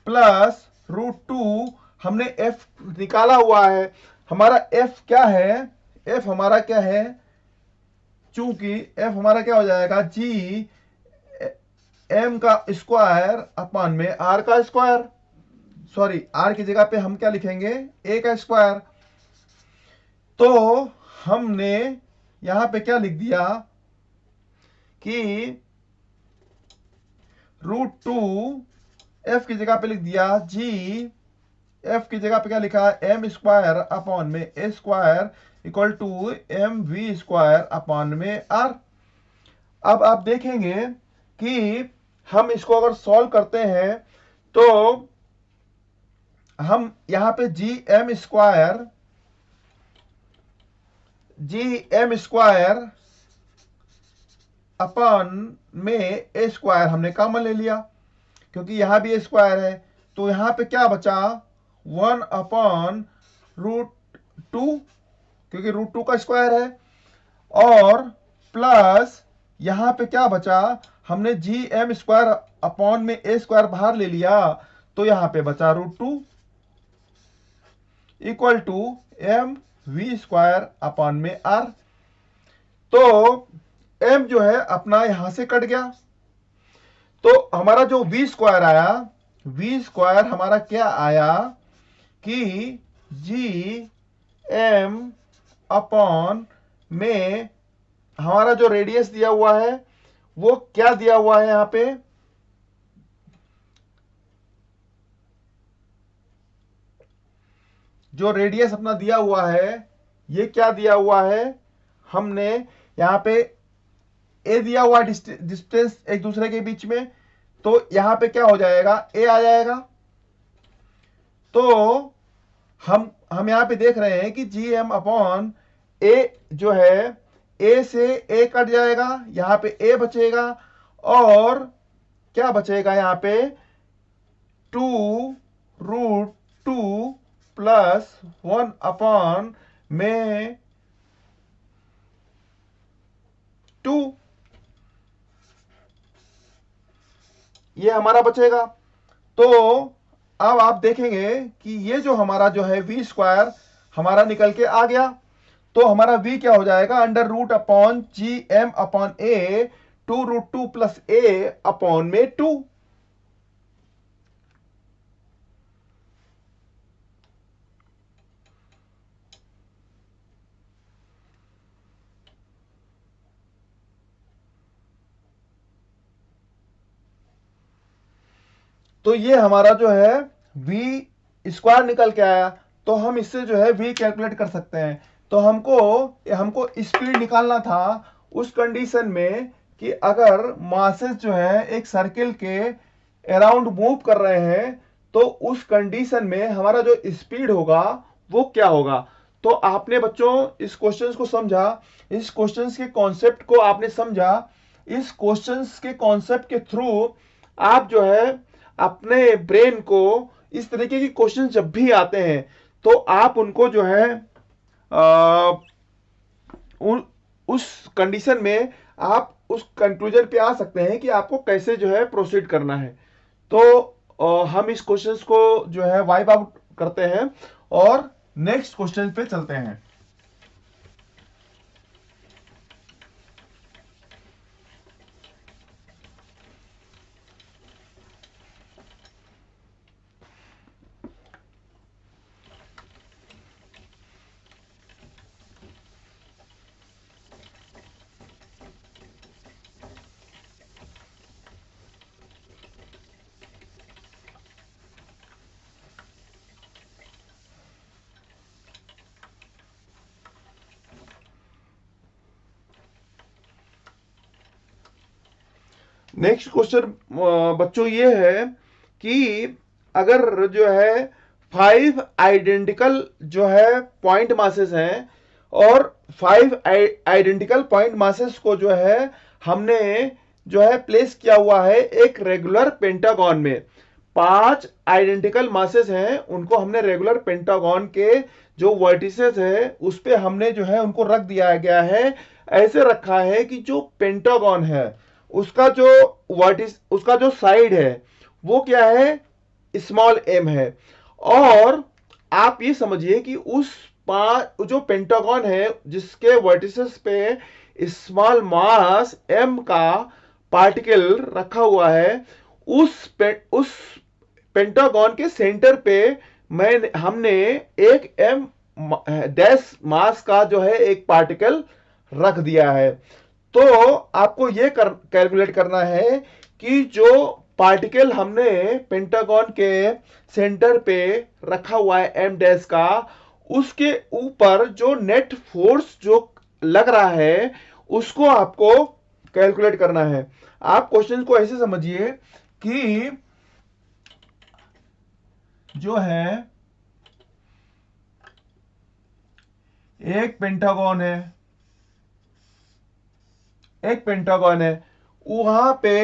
प्लस √2 हमने एफ निकाला हुआ है। हमारा एफ क्या है, एफ हमारा क्या है, चूंकि एफ हमारा क्या हो जाएगा, जी एम का स्क्वायर अपान में आर का स्क्वायर, सॉरी आर की जगह पे हम क्या लिखेंगे, ए का स्क्वायर। तो हमने यहां पे क्या लिख दिया कि √2 एफ की जगह पे लिख दिया जी, एफ की जगह पे क्या लिखा, एम स्क्वायर अपॉन में A square equal to M V square upon में आर। अब आप देखेंगे कि हम इसको अगर सॉल्व करते हैं तो हम यहां पे जी एम स्क्वायर अपॉन में ए स्क्वायर हमने कॉमन ले लिया, क्योंकि यहां भी ए स्क्वायर है। तो यहां पे क्या बचा, 1 अपॉन √2, क्योंकि √2 का स्क्वायर है, और प्लस यहां पे क्या बचा, हमने जी एम स्क्वायर अपॉन में ए स्क्वायर बाहर ले लिया, तो यहां पे बचा √2 equal to M V square upon में आर। तो एम जो है अपना यहां से कट गया, तो हमारा जो वी स्क्वायर आया, वी स्क्वायर हमारा क्या आया कि जी एम अपॉन में हमारा जो रेडियस दिया हुआ है वो क्या दिया हुआ है, यहां पे जो रेडियस अपना दिया हुआ है, ये क्या दिया हुआ है, हमने यहां पे ए दिया हुआ डिस्टेंस एक दूसरे के बीच में, तो यहां पे क्या हो जाएगा, ए आ जाएगा। तो हम यहां पे देख रहे हैं कि जी एम अपॉन ए जो है, ए से ए कट जाएगा, यहां पे ए बचेगा, और क्या बचेगा यहां पे, 2√2 प्लस 1 अपॉन में 2, ये हमारा बचेगा। तो अब आप देखेंगे कि ये जो हमारा जो है वी स्क्वायर हमारा निकल के आ गया, तो हमारा v क्या हो जाएगा, under root upon G M upon A, 2√2 plus A upon में 2। तो ये हमारा जो है v स्क्वायर निकल के आया, तो हम इससे जो है v कैलकुलेट कर सकते हैं। तो हमको स्पीड निकालना था उस कंडीशन में कि अगर मासेस जो है एक सर्किल के अराउंड मूव कर रहे हैं, तो उस कंडीशन में हमारा जो स्पीड होगा वो क्या होगा। तो आपने बच्चों इस क्वेश्चंस को समझा, इस क्वेश्चंस के कॉन्सेप्ट को आपने समझा, इस क्वेश्चंस के कॉन्सेप्ट के थ्रू आप जो है अपने ब्रेन को इस तरीके के क्वेश्चन जब भी आते हैं तो आप उनको जो है उस कंडीशन में आप उस कंक्लूजन पे आ सकते हैं कि आपको कैसे जो है प्रोसीड करना है। तो हम इस क्वेश्चंस को जो है वाइप आउट करते हैं और नेक्स्ट क्वेश्चन पे चलते हैं। नेक्स्ट क्वेश्चन बच्चों ये है कि अगर जो है 5 आइडेंटिकल जो है पॉइंट मासेस हैं और 5 आइडेंटिकल पॉइंट मासेस को जो है हमने जो है प्लेस किया हुआ है एक रेगुलर पेंटागन में। 5 आइडेंटिकल मासेस हैं, उनको हमने रेगुलर पेंटागन के जो वर्टिसेस है उस पे हमने जो है उनको रख दिया गया है, ऐसे रखा है कि जो पेंटागन है उसका जो उसका जो साइड है वो क्या है, स्मॉल m है, और आप ये समझिए कि उस जो पेंटागन है जिसके वर्टिसेस पे स्मॉल मास m का पार्टिकल रखा हुआ है, उस पेंटागन के सेंटर पे हमने एक m डैश मास का जो है एक पार्टिकल रख दिया है। तो आपको ये कैलकुलेट करना है कि जो पार्टिकल हमने पेंटागन के सेंटर पे रखा हुआ है एम डैश का, उसके ऊपर जो नेट फोर्स जो लग रहा है उसको आपको कैलकुलेट करना है। आप क्वेश्चन को ऐसे समझिए कि जो है एक पेंटागन है, वहां पे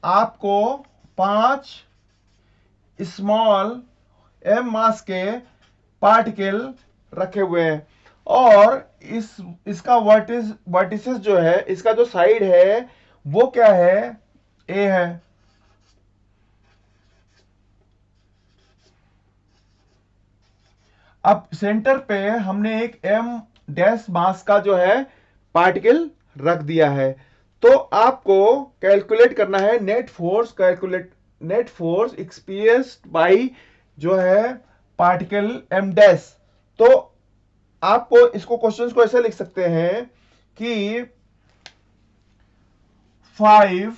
आपको 5 स्मॉल m मास के पार्टिकल रखे हुए हैं, और इसका वर्टिसेस जो है, इसका जो साइड है वो क्या है, a है। अब सेंटर पे हमने एक m डैश मास का जो है पार्टिकल रख दिया है। तो आपको कैलकुलेट करना है नेट फोर्स एक्सपीरियंस्ड बाई जो है पार्टिकल m डैश। तो आपको इसको क्वेश्चंस को ऐसे लिख सकते हैं कि 5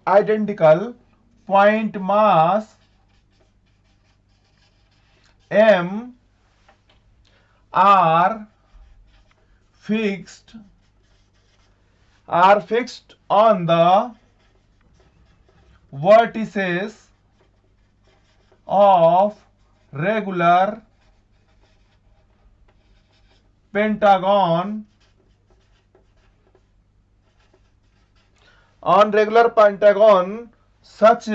identical point mass m are fixed on the vertices of regular pentagon such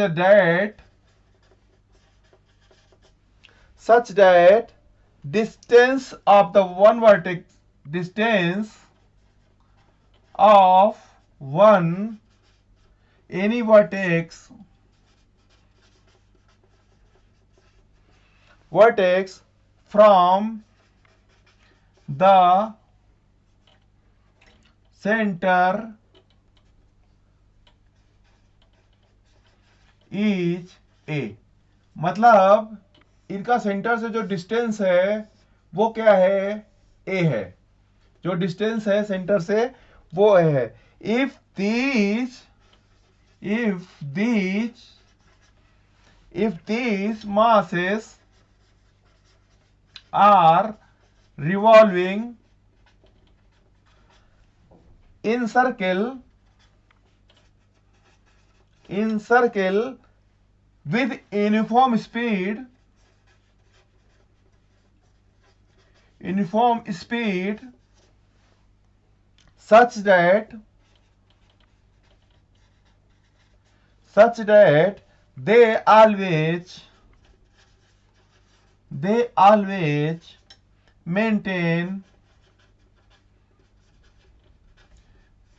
that distance of the one vertex any vertex from the center is a। मतलब इनका सेंटर से जो डिस्टेंस है वो क्या है, a है। जो डिस्टेंस है सेंटर से वो a है। if these masses are revolving in circle with uniform speed such that they always maintain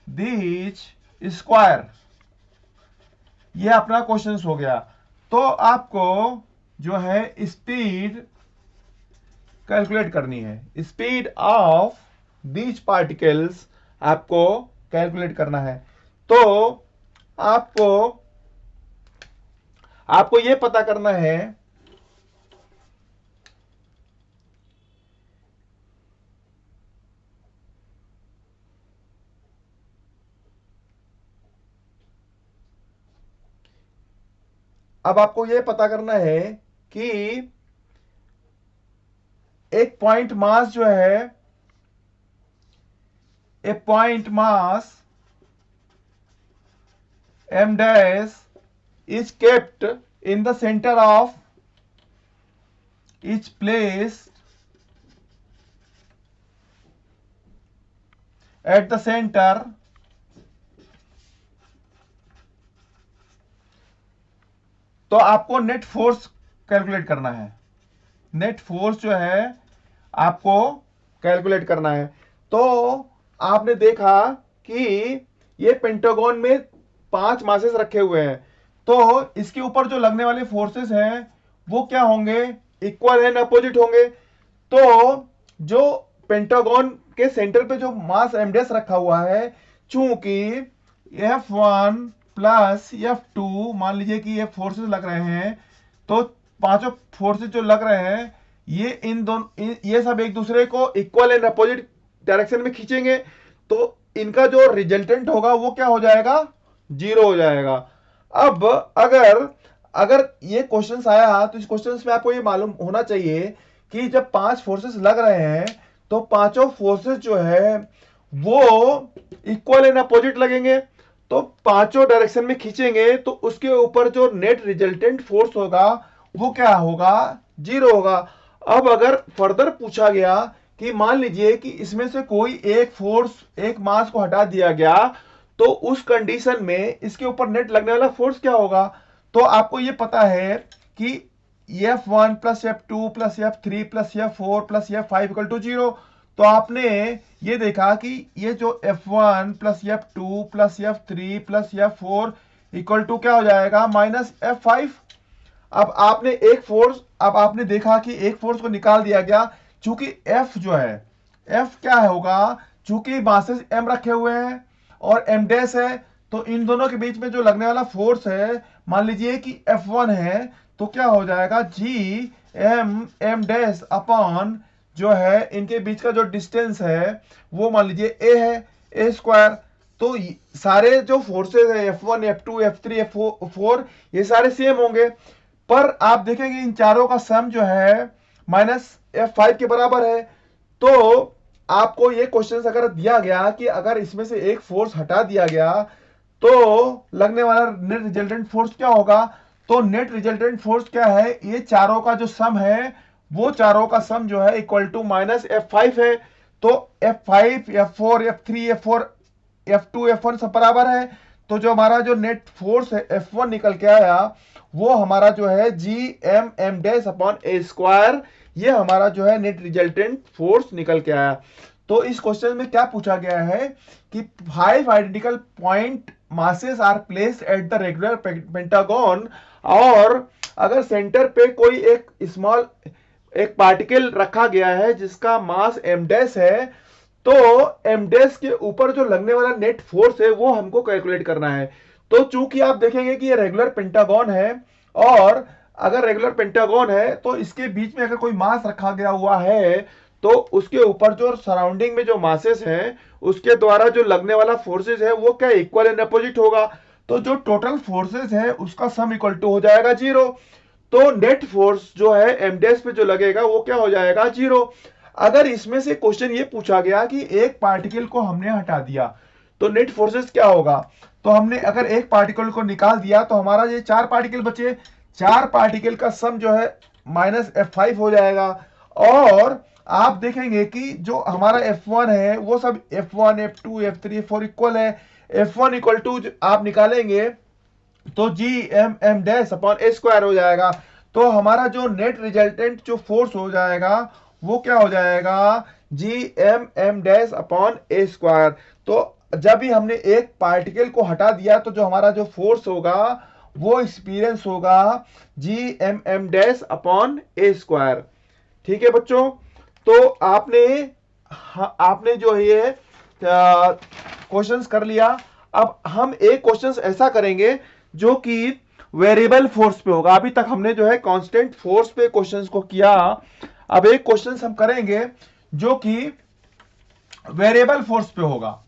these square। ये अपना क्वेश्चन हो गया। तो आपको जो है स्पीड कैलकुलेट करनी है, स्पीड ऑफ दीज पार्टिकल्स आपको कैलकुलेट करना है। तो आपको यह पता करना है अब आपको यह पता करना है कि एक पॉइंट मास जो है, a point mass m dash is kept in the center of each place at the center तो आपको नेट फोर्स कैलकुलेट करना है। नेट फोर्स जो है आपको कैलकुलेट करना है। तो आपने देखा कि ये पेंटागन में 5 मासेस रखे हुए हैं, तो इसके ऊपर जो लगने वाले फोर्सेस हैं वो क्या होंगे, इक्वल एंड अपोजिट होंगे। तो जो पेंटागन के सेंटर पे जो मास एमडेस रखा हुआ है, चूंकि F1 प्लस F2 मान लीजिए कि ये फोर्सेस लग रहे हैं, तो पांचों फोर्सेस जो लग रहे हैं ये इन दोनों ये सब एक दूसरे को इक्वल एंड अपोजिट डायरेक्शन में खींचेंगे, तो इनका जो रिजल्टेंट होगा वो क्या हो जाएगा, 0 हो जाएगा। अब अगर अगर ये क्वेश्चंस आया तो इस क्वेश्चंस में आपको ये मालूम होना चाहिए कि जब 5 फोर्सेस लग रहे हैं तो पांचों फोर्सेस जो है वो इक्वल एंड अपोजिट लगेंगे, तो पांचों डायरेक्शन में खींचेंगे, तो उसके ऊपर जो नेट रिजल्टेंट फोर्स होगा वो क्या होगा, 0 होगा। अब अगर फर्दर पूछा गया कि मान लीजिए कि इसमें से कोई एक फोर्स, एक मास को हटा दिया गया, तो उस कंडीशन में इसके ऊपर नेट लगने वाला फोर्स क्या होगा, तो आपको ये पता है कि F1 plus F2 plus F3 plus F4 plus F5 equal to 0। तो आपने ये देखा कि ये जो F1 plus F2 plus F3 plus F4 equal to क्या हो जाएगा, माइनस F5। अब आपने देखा कि एक फोर्स को निकाल दिया गया, चूंकि F जो है, F क्या होगा, चूंकि मासेस M रखे हुए हैं और M डैश है, तो इन दोनों के बीच में जो लगने वाला फोर्स है, मान लीजिए कि F1 है, तो क्या हो जाएगा, जी M डैश अपॉन जो है इनके बीच का जो डिस्टेंस है वो मान लीजिए A है, A स्क्वायर। तो सारे जो फोर्सेस है F1 F2 F3 F4 ये सारे सेम होंगे, पर आप देखेंगे इन चारों का सम जो है माइनस F5 के बराबर है। तो आपको ये क्वेश्चन अगर दिया गया कि अगर इसमें से एक फोर्स हटा दिया गया तो लगने वाला नेट रिजल्टेंट फोर्स क्या होगा, तो नेट रिजल्टेंट फोर्स क्या है, ये चारों का जो सम है वो चारों का सम जो है इक्वल टू माइनस F5 है। तो F5 F4 F3 F4 F2 F1 सब बराबर है, तो जो हमारा जो नेट फोर्स है F1 निकल के आया वो हमारा जो है GM dash upon A square, ये हमारा जो है नेट रिजल्टेंट फोर्स निकल के आया। तो इस क्वेश्चन में क्या पूछा गया है कि 5 identical point masses are placed at the regular pentagon, और अगर सेंटर पे कोई एक पार्टिकल रखा गया है जिसका मास m डैश है, तो m डैश के ऊपर जो लगने वाला नेट फोर्स है वो हमको कैलकुलेट करना है। तो चूंकि आप देखेंगे कि ये रेगुलर पेंटागन है, और अगर रेगुलर पेंटागन है तो इसके बीच में अगर कोई मास रखा गया हुआ है, तो उसके ऊपर जो सराउंडिंग में जो मासेस हैं उसके द्वारा जो लगने वाला फोर्सेस है वो क्या इक्वल एंड अपोजिट होगा, तो जो टोटल फोर्सेस है उसका सम इक्वल टू हो जाएगा 0। तो नेट फोर्स जो है एम डैश पे जो लगेगा वो क्या हो जाएगा, 0। अगर इसमें से क्वेश्चन ये पूछा गया कि एक पार्टिकल को हमने हटा दिया तो नेट फोर्सेस क्या होगा, तो हमने अगर एक पार्टिकल को निकाल दिया तो हमारा ये 4 पार्टिकल बचे, 4 पार्टिकल का सम जो है माइनस F5 हो जाएगा। और आप देखेंगे कि जो हमारा F1 है वो सब F1 F2 F3 F4 equal है, F1 इक्वल टू आप निकालेंगे तो GM dash upon A square हो जाएगा। तो हमारा जो नेट रिजल्टेंट जो फोर्स हो जाएगा वो क्या हो जाएगा, GM dash upon A square. तो जब भी हमने एक पार्टिकल को हटा दिया तो जो हमारा जो फोर्स होगा वो एक्सपीरियंस होगा GM dash upon A square. ठीक है बच्चों, तो आपने जो ये क्वेश्चंस कर लिया। अब हम एक क्वेश्चंस ऐसा करेंगे जो कि वेरिएबल फोर्स पे होगा। अभी तक हमने जो है कांस्टेंट फोर्स पे क्वेश्चंस को किया, अब एक क्वेश्चंस हम करेंगे जो कि वेरिएबल फोर्स पे होगा।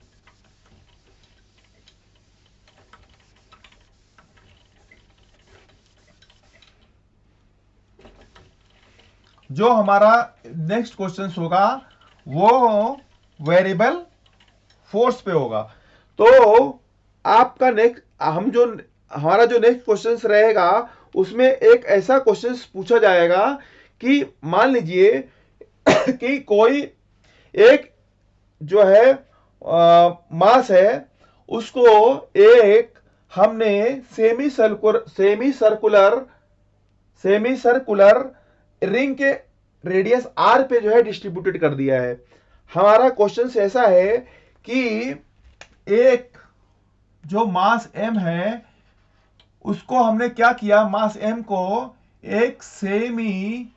जो हमारा नेक्स्ट क्वेश्चन होगा वो वेरिएबल फोर्स पे होगा। तो आपका नेक्स्ट हमारा जो नेक्स्ट क्वेश्चन रहेगा उसमें एक ऐसा क्वेश्चन पूछा जाएगा कि मान लीजिए कि कोई एक जो है मास है, उसको एक हमने सेमी सर्कुलर रिंग के रेडियस r पे जो है डिस्ट्रीब्यूटेड कर दिया है। हमारा क्वेश्चन ऐसा है कि एक जो मास m है उसको हमने क्या किया, मास m को एक सेमी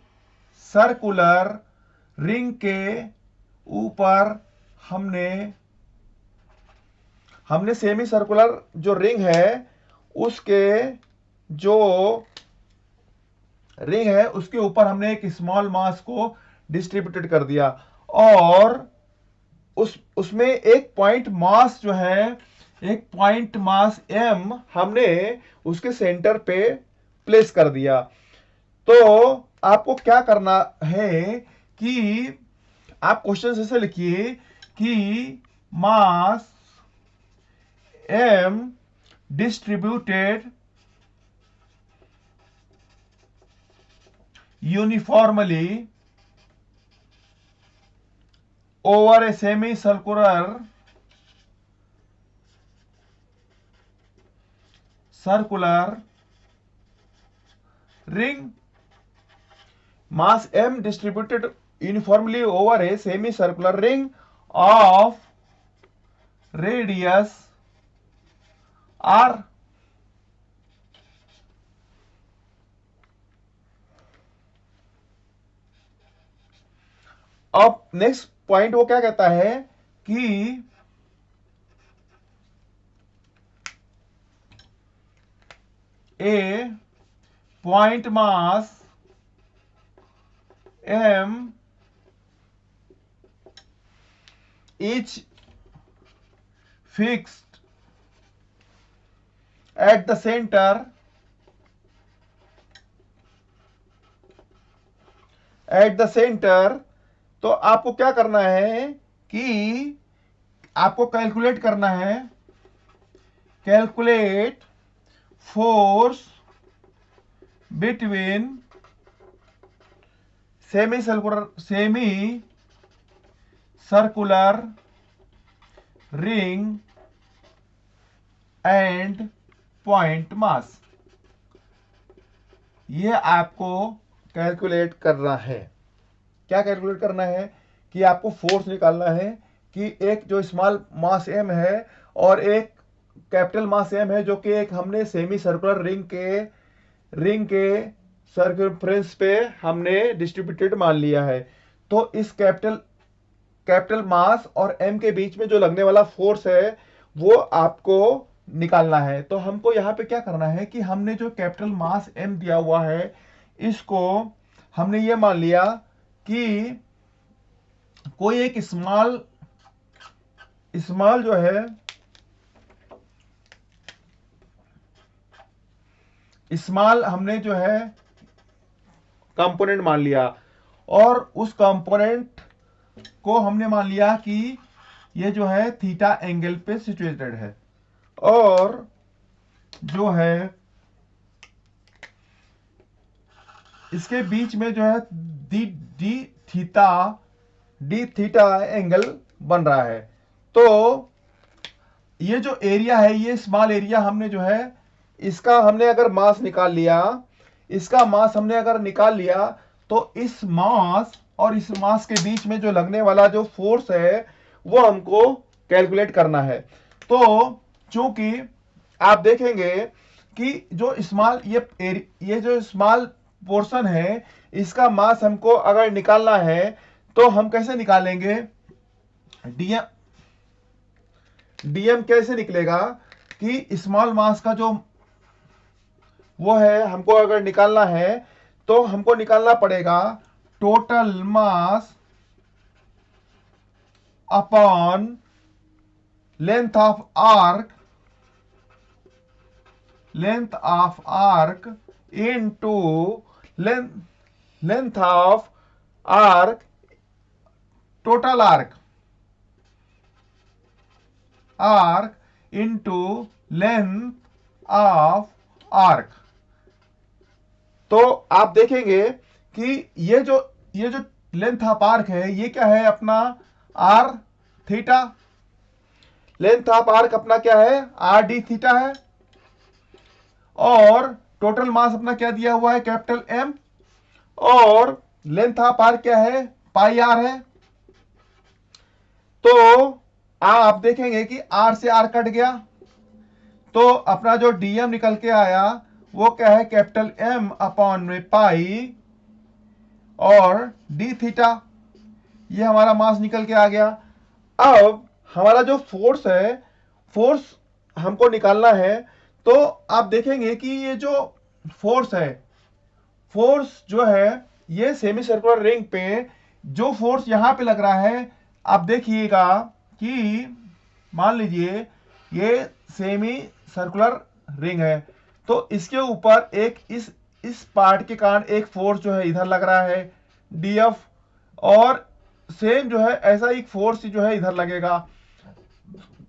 सर्कुलर रिंग के ऊपर हमने सेमी सर्कुलर जो रिंग है उसके जो रिंग है उसके ऊपर हमने एक स्मॉल मास को डिस्ट्रीब्यूटेड कर दिया और उसमें एक पॉइंट मास जो है, एक पॉइंट मास m हमने उसके सेंटर पे प्लेस कर दिया। तो आपको क्या करना है कि आप क्वेश्चन ऐसे लिखिए कि मास m distributed uniformly over a semicircular ring. Mass m distributed uniformly over a semicircular ring of radius r. अब नेक्स्ट पॉइंट वो क्या कहता है कि a point mass m is fixed at the center तो आपको क्या करना है कि आपको कैलकुलेट करना है, calculate force between semi circular ring and point mass. ये आपको कैलकुलेट करना है। क्या कैलकुलेट करना है कि आपको फोर्स निकालना है कि एक जो स्मॉल मास m है और एक कैपिटल मास m है जो कि एक हमने सेमी सर्कुलर रिंग के सर्कमफ्रेंस पे हमने डिस्ट्रीब्यूटेड मान लिया है। तो इस कैपिटल मास और m के बीच में जो लगने वाला फोर्स है वो आपको निकालना है। तो हमको यहाँ पे क्या करना है कि हमने जो कैपिटल मास m दिया हुआ है इसको हमने ये मान लिया कि कोई एक स्मॉल जो है स्मॉल हमने जो है कंपोनेंट मान लिया और उस कंपोनेंट को हमने मान लिया कि ये जो है थीटा एंगल पे सिचुएटेड है और जो है इसके बीच में जो है डी थीटा एंगल बन रहा है। तो ये जो एरिया है, ये स्मॉल एरिया हमने जो है इसका हमने अगर मास निकाल लिया, इसका मास हमने अगर निकाल लिया तो इस मास और इस मास के बीच में जो लगने वाला जो फोर्स है वो हमको कैलकुलेट करना है। तो चूंकि आप देखेंगे कि जो स्मॉल ये जो स्मॉल पोर्शन है इसका मास हमको अगर निकालना है तो हम कैसे निकालेंगे, डीएम कैसे निकलेगा कि स्मॉल मास का जो वो है हमको अगर निकालना है तो हमको निकालना पड़ेगा total mass upon length of arc into length of arc total arc into length of arc. तो आप देखेंगे कि ये जो लेंथ ऑफ आर्क है ये क्या है अपना R theta, length of arc अपना क्या है आर डी थीटा है और टोटल मास अपना क्या दिया हुआ है कैपिटल एम और लेंथ ऑफ आर्क क्या है पाई आर है। तो आप देखेंगे कि आर से आर कट गया तो अपना जो dm निकल के आया वो क्या है, कैपिटल M अपॉन में पाई और डी थीटा, ये हमारा मास निकल के आ गया। अब हमारा जो फोर्स है, फोर्स हमको निकालना है, तो आप देखेंगे कि ये जो फोर्स है, फोर्स जो है ये सेमी सर्कुलर रिंग पे जो फोर्स यहां पे लग रहा है, आप देखिएगा कि मान लीजिए ये सेमी सर्कुलर रिंग है, तो इसके ऊपर एक इस पार्ट के कारण एक फोर्स जो है इधर लग रहा है dF, और सेम जो है ऐसा एक फोर्स जो है इधर लगेगा।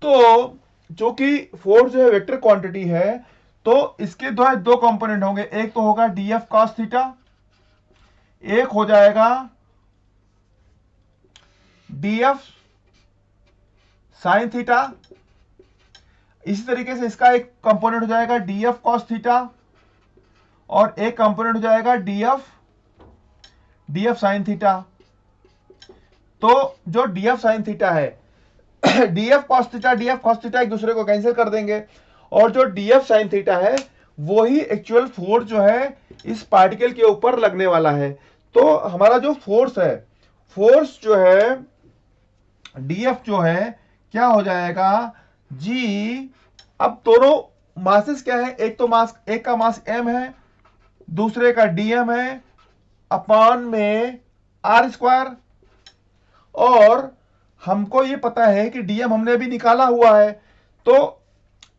तो जो कि फोर्स जो है वेक्टर क्वांटिटी है, तो इसके दो कंपोनेंट होंगे, एक तो होगा dF cos थीटा, एक हो जाएगा dF sin थीटा। इसी तरीके से इसका एक कंपोनेंट हो जाएगा dF cos थीटा और एक कंपोनेंट हो जाएगा dF sin थीटा। तो जो dF sin थीटा है dF cos थीटा एक दूसरे को कैंसिल कर देंगे, और जो dF sin थीटा है वही एक्चुअल फोर्स जो है इस पार्टिकल के ऊपर लगने वाला है। तो हमारा जो फोर्स है, फोर्स जो है dF जो है क्या हो जाएगा g, अब दोनों मासेस क्या है, एक तो मास, एक का मास m है, दूसरे का dm है, अपॉन में r स्क्वायर, और हमको ये पता है कि dm हमने अभी निकाला हुआ है। तो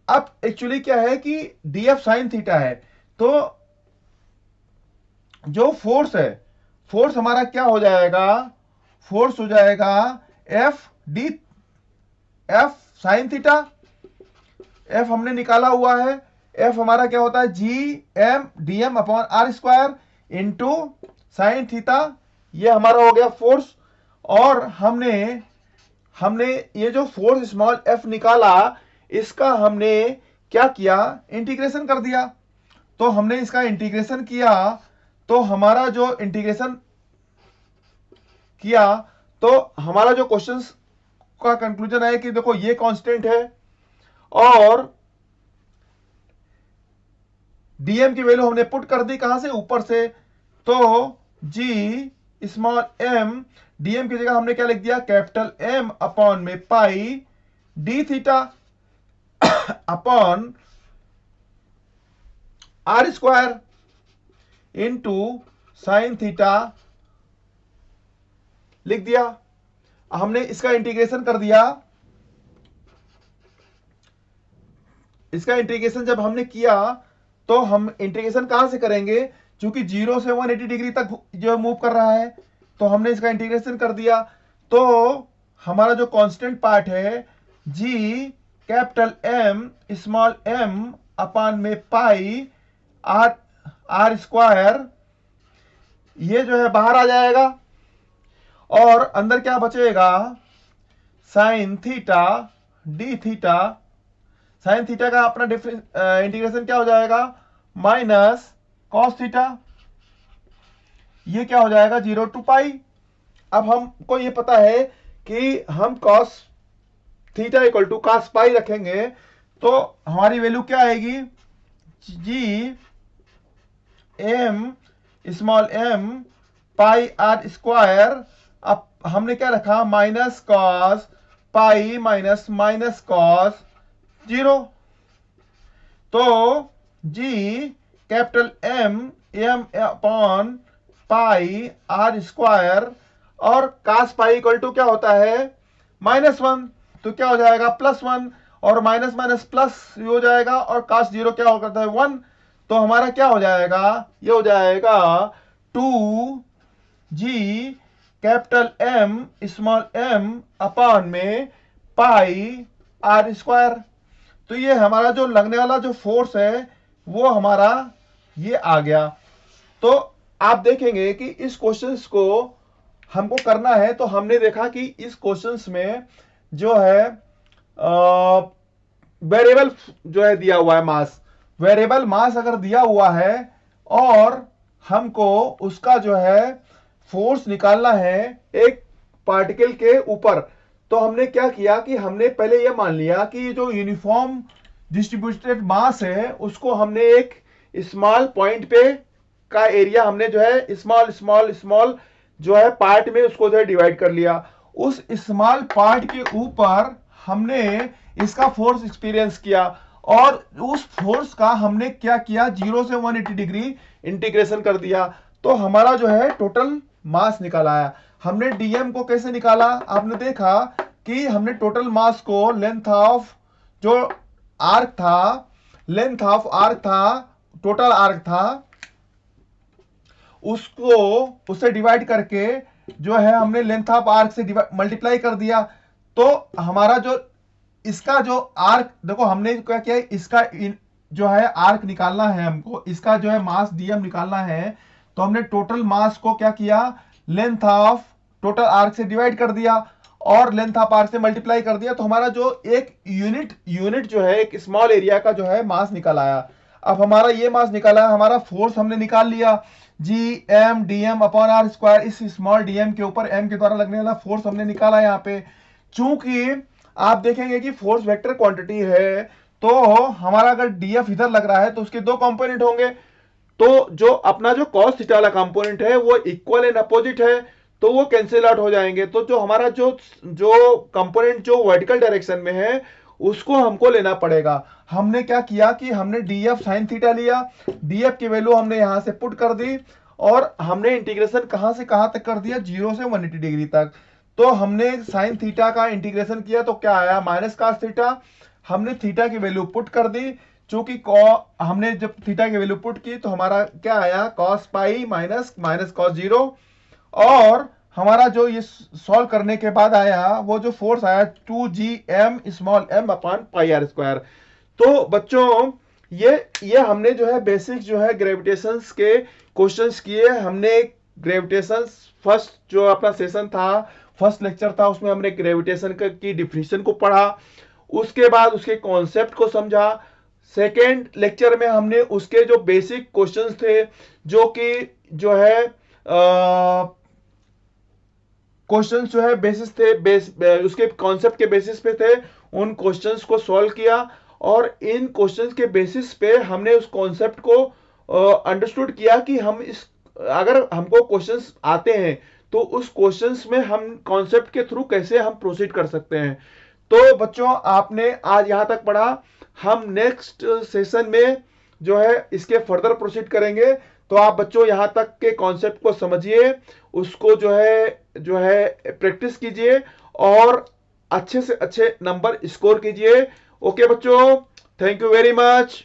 अब एक्चुअली क्या है कि dF sin थीटा है, तो जो फोर्स है, फोर्स हमारा क्या हो जाएगा, फोर्स हो जाएगा F sin थीटा, F हमने निकाला हुआ है, F हमारा क्या होता है GM DM upon R square into sine theta, ये हमारा हो गया फोर्स। और हमने ये जो फोर्स स्मॉल f निकाला, इसका हमने क्या किया, इंटीग्रेशन कर दिया। तो हमने इसका इंटीग्रेशन किया, तो हमारा जो इंटीग्रेशन किया, तो हमारा जो क्वेश्चन का कंक्लूजन है कि देखो ये कांस्टेंट है और dm की वैल्यू हमने पुट कर दी कहां से, ऊपर से। तो g स्मॉल m, dm की जगह हमने क्या लिख दिया, कैपिटल M अपॉन में pi D theta upon R square into sine theta लिख दिया। हमने इसका इंटीग्रेशन कर दिया, इसका इंटीग्रेशन जब हमने किया तो हम इंटीग्रेशन कहां से करेंगे, क्योंकि 0 से 180 डिग्री तक जो मूव कर रहा है, तो हमने इसका इंटीग्रेशन कर दिया। तो हमारा जो कांस्टेंट पार्ट है g capital M small m upon में पाई r स्क्वायर, ये जो है बाहर आ जाएगा, और अंदर क्या बचेगा, sine theta D theta, sine theta का अपना इंटीग्रेशन क्या हो जाएगा, माइनस कॉस थीटा, ये क्या हो जाएगा 0 टू पाई। अब हमको ये पता है कि हम cos theta equal to cos pi रखेंगे, तो हमारी वैल्यू क्या आएगी, G M small m pi r square, अब हमने क्या रखा, minus cos pi minus minus cos 0। तो g capital M upon pi r square, और कास पाई इक्वल टू क्या होता है, -1, तो क्या हो जाएगा +1, और माइनस माइनस प्लस हो जाएगा, और कास 0 क्या हो करता है 1, तो हमारा क्या हो जाएगा, ये हो जाएगा 2g capital M small m upon में पाई r स्क्वायर। तो ये हमारा जो लगने वाला जो फोर्स है वो हमारा ये आ गया। तो आप देखेंगे कि इस क्वेश्चंस को हमको करना है, तो हमने देखा कि इस क्वेश्चंस में जो है वेरिएबल जो है दिया हुआ है मास, वेरिएबल मास अगर दिया हुआ है और हमको उसका जो है फोर्स निकालना है एक पार्टिकल के ऊपर, तो हमने क्या किया कि हमने पहले यह मान लिया कि जो यूनिफॉर्म डिस्ट्रीब्यूटेड मास है उसको हमने एक स्मॉल पॉइंट पे का एरिया हमने जो है स्मॉल स्मॉल स्मॉल जो है पार्ट में उसको जो है डिवाइड कर लिया। उस स्मॉल पार्ट के ऊपर हमने इसका फोर्स एक्सपीरियंस किया और उस फोर्स का हमने क्या किया 0 से 180 डिग्री इंटीग्रेशन कर दिया। तो हमारा जो है टोटल मास निकाल आया। हमने डीएम को कैसे निकाला, आपने देखा कि हमने टोटल मास को लेंथ ऑफ जो आर्क था, लेंथ ऑफ आर्क था, टोटल आर्क था, उसको उससे डिवाइड करके जो है हमने लेंथ ऑफ आर्क से मल्टीप्लाई कर दिया। तो हमारा जो इसका जो आर्क देखो हमने क्या किया, इसका जो है आर्क निकालना है हमको, इसका जो है मास डीएम निकालना है। तो हमने टोटल मास को क्या किया, लेंथ ऑफ टोटल आर्क से डिवाइड कर दिया और लेंथ ऑफ आर्क से मल्टीप्लाई कर दिया। तो हमारा जो एक यूनिट जो है एक स्मॉल एरिया का जो है मास निकल आया। अब हमारा ये मास निकाला, हमारा फोर्स हमने निकाल लिया G M D M upon R square. इस स्मॉल डीएम के ऊपर एम के द्वारा लगने वाला फोर्स हमने निकाला यहाँ पे। चूंकि आप देखेंगे कि फोर्स वेक्टर क्वांटिटी है तो हमारा अगर डीएफ इधर लग रहा है तो उसके दो कंपोनेंट होंगे। तो जो अपना जो कॉस थीटा वाला कंपोनेंट है वो इक्वल एंड अपोजिट है तो वो कैंसिल आउट हो जाएंगे। तो जो हमारा जो जो कंपोनेंट जो वर्टिकल डायरेक्शन में है उसको हमको लेना पड़ेगा। हमने क्या किया कि हमने डीएफ साइन थीटा लिया, डीएफ की वैल्यू हमने यहां से पुट कर दी और हमने इंटीग्रेशन कहां से कहां तक कर दिया, 0 से 180 डिग्री तक। तो हमने साइन थीटा का इंटीग्रेशन किया तो क्या आया, माइनस कास थीटा। हमने थीटा की वैल्यू पुट कर दी, चूंकि हमने जब थीटा की वैल्यू पुट की तो हमारा क्या आया, cos pi minus minus cos 0। और हमारा जो ये सॉल्व करने के बाद आया वो जो फोर्स आया 2gm small m upon pi R square. तो बच्चों ये हमने जो है बेसिक जो है ग्रेविटेशंस के क्वेश्चंस किए। हमने ग्रेविटेशन फर्स्ट जो अपना सेशन था, फर्स्ट लेक्चर था, उसमें हमने ग्रेविटेशन की डिफिनीशन को पढ़ा, उसके बाद उसके कॉन्सेप्ट को समझा। सेकेंड लेक्चर में हमने उसके जो बेसिक क्वेश्चंस थे जो कि जो है क्वेश्चंस जो है बेसिस थे, उसके कॉन्सेप्ट के बेसिस पे थे, उन क्वेश्चंस को सॉल्व किया और इन क्वेश्चंस के बेसिस पे हमने उस कॉन्सेप्ट को अंडरस्टूड किया कि हम इस अगर हमको क्वेश्चंस आते हैं तो उस क्वेश्चंस में हम कॉन्सेप्ट के थ्रू कैसे हम प्रोसीड कर सकते हैं। तो बच्चों आपने आज यहां तक पढ़ा, हम नेक्स्ट सेशन में जो है इसके फर्दर प्रोसीड करेंगे। तो आप बच्चों यहां तक के कॉन्सेप्ट को समझिए, उसको जो है प्रैक्टिस कीजिए और अच्छे से अच्छे नंबर स्कोर कीजिए। ओके बच्चों, थैंक यू वेरी मच।